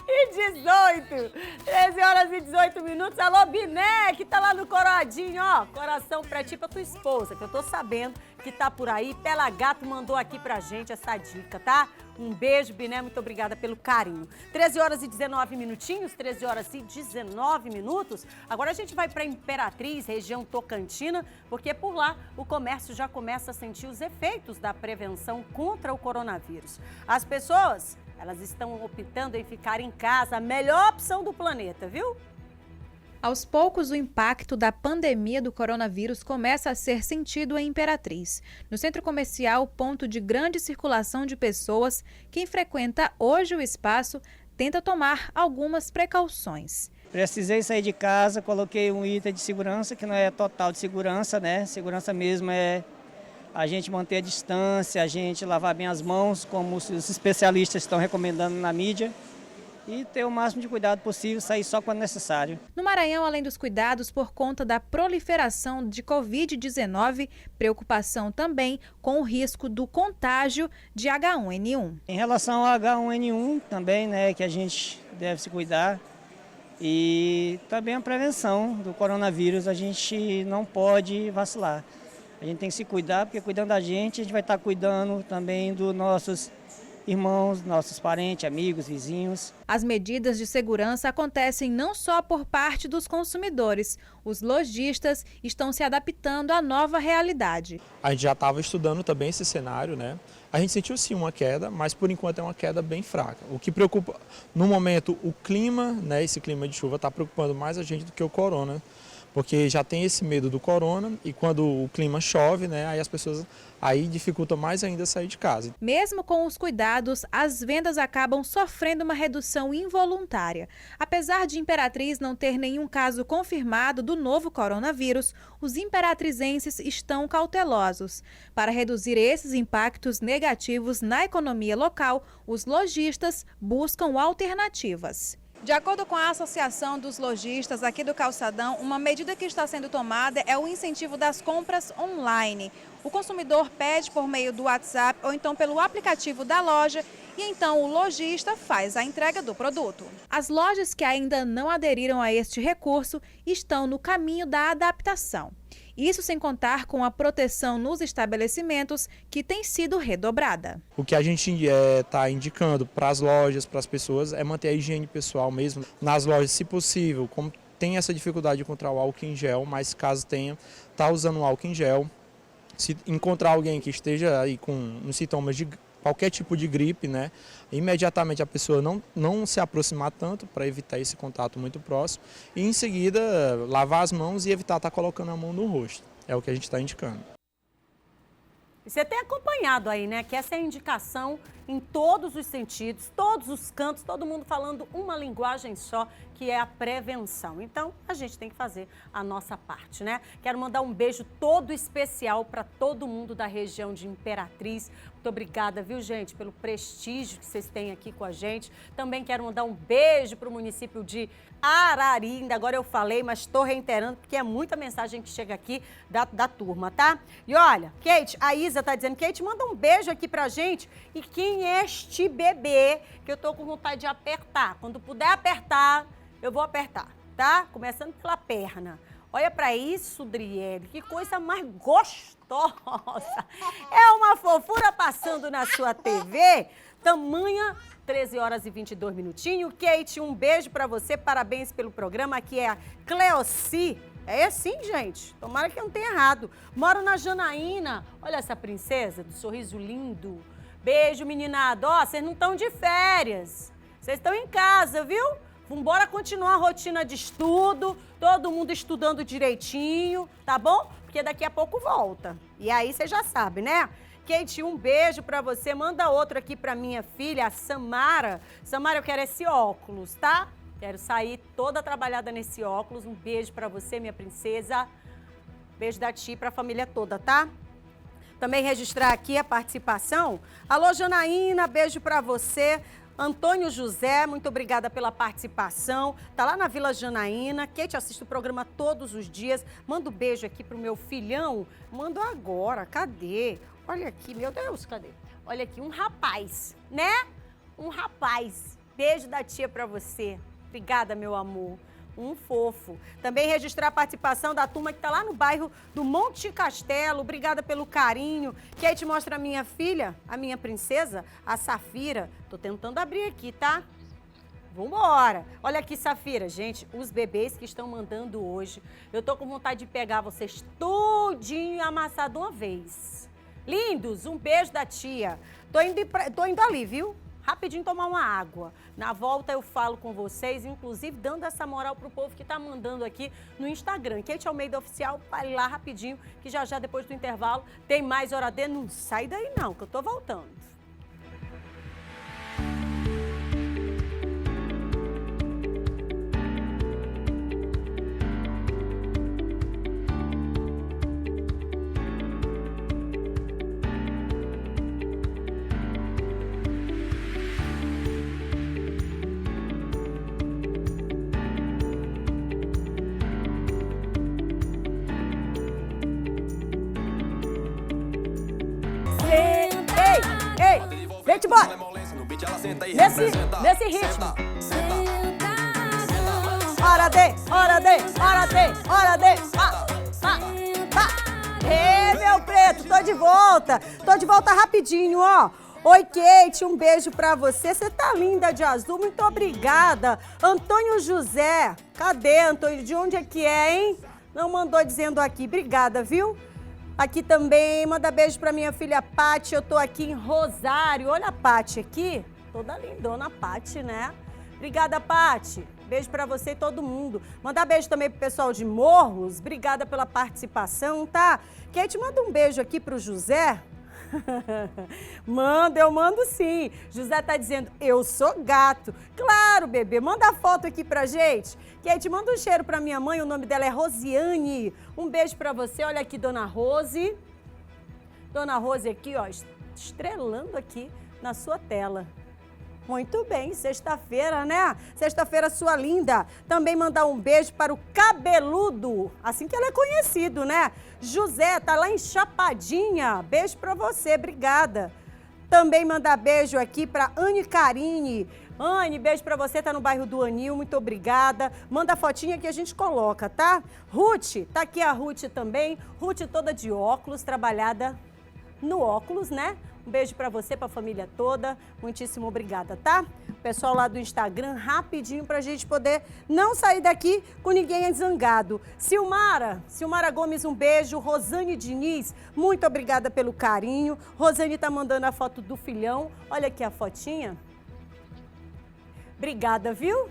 e 18. 13 horas e 18 minutos. Alô, Biné, que tá lá no Coroadinho, ó. Coração pra ti, pra tua esposa, que eu tô sabendo que tá por aí. Pela Gato mandou aqui pra gente essa dica, tá? Um beijo, Biné, muito obrigada pelo carinho. 13 horas e 19 minutinhos, 13 horas e 19 minutos. Agora a gente vai para Imperatriz, região Tocantina, porque por lá o comércio já começa a sentir os efeitos da prevenção contra o coronavírus. As pessoas, elas estão optando em ficar em casa, a melhor opção do planeta, viu? Aos poucos, o impacto da pandemia do coronavírus começa a ser sentido em Imperatriz. No centro comercial, ponto de grande circulação de pessoas, quem frequenta hoje o espaço tenta tomar algumas precauções. Precisei sair de casa, coloquei um item de segurança, que não é total de segurança, né? Segurança mesmo é a gente manter a distância, a gente lavar bem as mãos, como os especialistas estão recomendando na mídia. E ter o máximo de cuidado possível, sair só quando necessário. No Maranhão, além dos cuidados por conta da proliferação de Covid-19, preocupação também com o risco do contágio de H1N1. Em relação ao H1N1 também, né, que a gente deve se cuidar. E também a prevenção do coronavírus, a gente não pode vacilar. A gente tem que se cuidar, porque cuidando da gente, a gente vai estar cuidando também dos nossos irmãos, nossos parentes, amigos, vizinhos. As medidas de segurança acontecem não só por parte dos consumidores. Os lojistas estão se adaptando à nova realidade. A gente já estava estudando também esse cenário, né? A gente sentiu sim uma queda, mas por enquanto é uma queda bem fraca. O que preocupa, no momento, o clima, né? Esse clima de chuva está preocupando mais a gente do que o corona, porque já tem esse medo do corona e quando o clima chove, né? Aí as pessoas dificulta mais ainda sair de casa. Mesmo com os cuidados, as vendas acabam sofrendo uma redução involuntária. Apesar de Imperatriz não ter nenhum caso confirmado do novo coronavírus, os imperatrizenses estão cautelosos. Para reduzir esses impactos negativos na economia local, os lojistas buscam alternativas. De acordo com a Associação dos Lojistas aqui do Calçadão, uma medida que está sendo tomada é o incentivo das compras online. O consumidor pede por meio do WhatsApp ou então pelo aplicativo da loja e então o lojista faz a entrega do produto. As lojas que ainda não aderiram a este recurso estão no caminho da adaptação. Isso sem contar com a proteção nos estabelecimentos, que tem sido redobrada. O que a gente está indicando para as lojas, para as pessoas, é manter a higiene pessoal mesmo. Nas lojas, se possível, como tem essa dificuldade de encontrar o álcool em gel, mas caso tenha, tá usando o álcool em gel. Se encontrar alguém que esteja aí com sintomas de qualquer tipo de gripe, né, imediatamente a pessoa não se aproximar tanto para evitar esse contato muito próximo e em seguida lavar as mãos e evitar estar colocando a mão no rosto. É o que a gente está indicando. Você tem acompanhado aí, né, que essa é a indicação em todos os sentidos, todos os cantos, todo mundo falando uma linguagem só, que é a prevenção. Então, a gente tem que fazer a nossa parte, né? Quero mandar um beijo todo especial para todo mundo da região de Imperatriz. Muito obrigada, viu, gente, pelo prestígio que vocês têm aqui com a gente. Também quero mandar um beijo para o município de Arari. Ainda agora eu falei, mas estou reiterando, porque é muita mensagem que chega aqui da turma, tá? E olha, Kate, a Isa tá dizendo, Kate, manda um beijo aqui pra gente. E quem é este bebê que eu tô com vontade de apertar? Quando puder apertar, eu vou apertar, tá? Começando pela perna. Olha pra isso, Driele, que coisa mais gostosa. É uma fofura passando na sua TV, tamanha 13 horas e 22 minutinhos. Kate, um beijo pra você, parabéns pelo programa. Aqui é a Cleoci. É assim, gente. Tomara que eu não tenha errado. Moro na Janaína. Olha essa princesa do sorriso lindo. Beijo, meninada. Ó, vocês não estão de férias. Vocês estão em casa, viu? Vambora continuar a rotina de estudo. Todo mundo estudando direitinho, tá bom? Porque daqui a pouco volta. E aí você já sabe, né? Kate, um beijo pra você. Manda outro aqui pra minha filha, a Samara. Samara, eu quero esse óculos, tá? Quero sair toda trabalhada nesse óculos. Um beijo pra você, minha princesa. Beijo da tia pra família toda, tá? Também registrar aqui a participação. Alô, Janaína, beijo pra você. Antônio José, muito obrigada pela participação. Tá lá na Vila Janaína. Kate assiste o programa todos os dias. Manda um beijo aqui pro meu filhão. Mando agora. Cadê? Olha aqui, meu Deus, cadê? Olha aqui, um rapaz, né? Um rapaz. Beijo da tia pra você. Obrigada, meu amor. Um fofo. Também registrar a participação da turma que tá lá no bairro do Monte Castelo. Obrigada pelo carinho. Kate mostra a minha filha, a minha princesa, a Safira. Tô tentando abrir aqui, tá? Vambora. Olha aqui, Safira. Gente, os bebês que estão mandando hoje, eu tô com vontade de pegar vocês tudinho e amassar de uma vez. Lindos, um beijo da tia. Tô indo ali, viu? Rapidinho tomar uma água. Na volta eu falo com vocês, inclusive dando essa moral pro povo que tá mandando aqui no Instagram. Kate Almeida Oficial, vai lá rapidinho, que já depois do intervalo tem mais Hora D. Não sai daí não, que eu tô voltando. Vem, bora! Nesse ritmo. Hora D, hora D, hora D, hora D. Ê, meu preto, tô de volta. Tô de volta rapidinho, ó. Oi, Kate, um beijo pra você. Você tá linda de azul, muito obrigada. Antônio José, cadê, Antônio? De onde é que é, hein? Não mandou dizendo aqui. Obrigada, viu? Aqui também, manda beijo pra minha filha Pati. Eu tô aqui em Rosário. Olha a Pati aqui. Toda lindona a Pati, né? Obrigada, Pati. Beijo pra você e todo mundo. Mandar beijo também pro pessoal de Morros. Obrigada pela participação, tá? Kate, manda um beijo aqui pro José. Manda, eu mando sim. José tá dizendo, eu sou gato. Claro, bebê, manda a foto aqui pra gente. Kate, manda um cheiro pra minha mãe, o nome dela é Rosiane. Um beijo pra você, olha aqui, Dona Rose. Dona Rose aqui, ó, estrelando aqui na sua tela. Muito bem, sexta-feira, né? Sexta-feira, sua linda. Também mandar um beijo para o Cabeludo, assim que ele é conhecido, né? José, tá lá em Chapadinha. Beijo para você, obrigada. Também mandar beijo aqui para Anne Carine. Anne, beijo para você, tá no bairro do Anil, muito obrigada. Manda a fotinha que a gente coloca, tá? Ruth, tá aqui a Ruth também. Ruth toda de óculos, trabalhada no óculos, né? Um beijo pra você, pra família toda. Muitíssimo obrigada, tá? Pessoal lá do Instagram, rapidinho pra gente poder não sair daqui com ninguém zangado. Silmara Gomes, um beijo. Rosane Diniz, muito obrigada pelo carinho. Rosane tá mandando a foto do filhão. Olha aqui a fotinha. Obrigada, viu?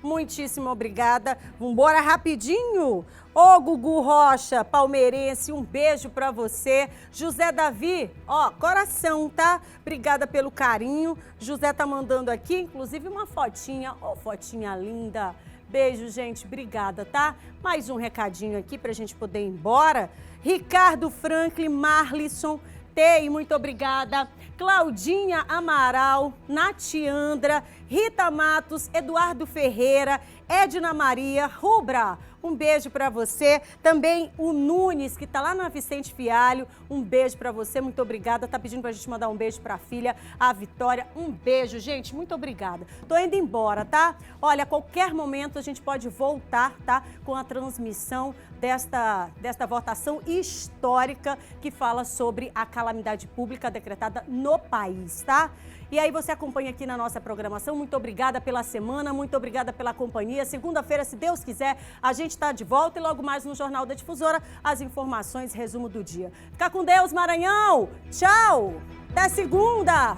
Muitíssimo obrigada. Vambora rapidinho. Ô, Gugu Rocha, palmeirense, um beijo pra você. José Davi, ó, coração, tá? Obrigada pelo carinho. José tá mandando aqui, inclusive, uma fotinha. Ô, fotinha linda. Beijo, gente, obrigada, tá? Mais um recadinho aqui pra gente poder ir embora. Ricardo Franklin, Marlisson, Tei, muito obrigada. Claudinha Amaral, Natiandra, Rita Matos, Eduardo Ferreira, Edna Maria, Rubra, um beijo para você. Também o Nunes, que tá lá na Vicente Fialho, um beijo para você, muito obrigada. Tá pedindo pra gente mandar um beijo pra filha, a Vitória. Um beijo, gente, muito obrigada. Tô indo embora, tá? Olha, a qualquer momento a gente pode voltar, tá? Com a transmissão desta votação histórica que fala sobre a calamidade pública decretada no país, tá? E aí você acompanha aqui na nossa programação. Muito obrigada pela semana, muito obrigada pela companhia. Segunda-feira, se Deus quiser, a gente está de volta e logo mais no Jornal da Difusora, as informações, resumo do dia. Fica com Deus, Maranhão! Tchau! Até segunda!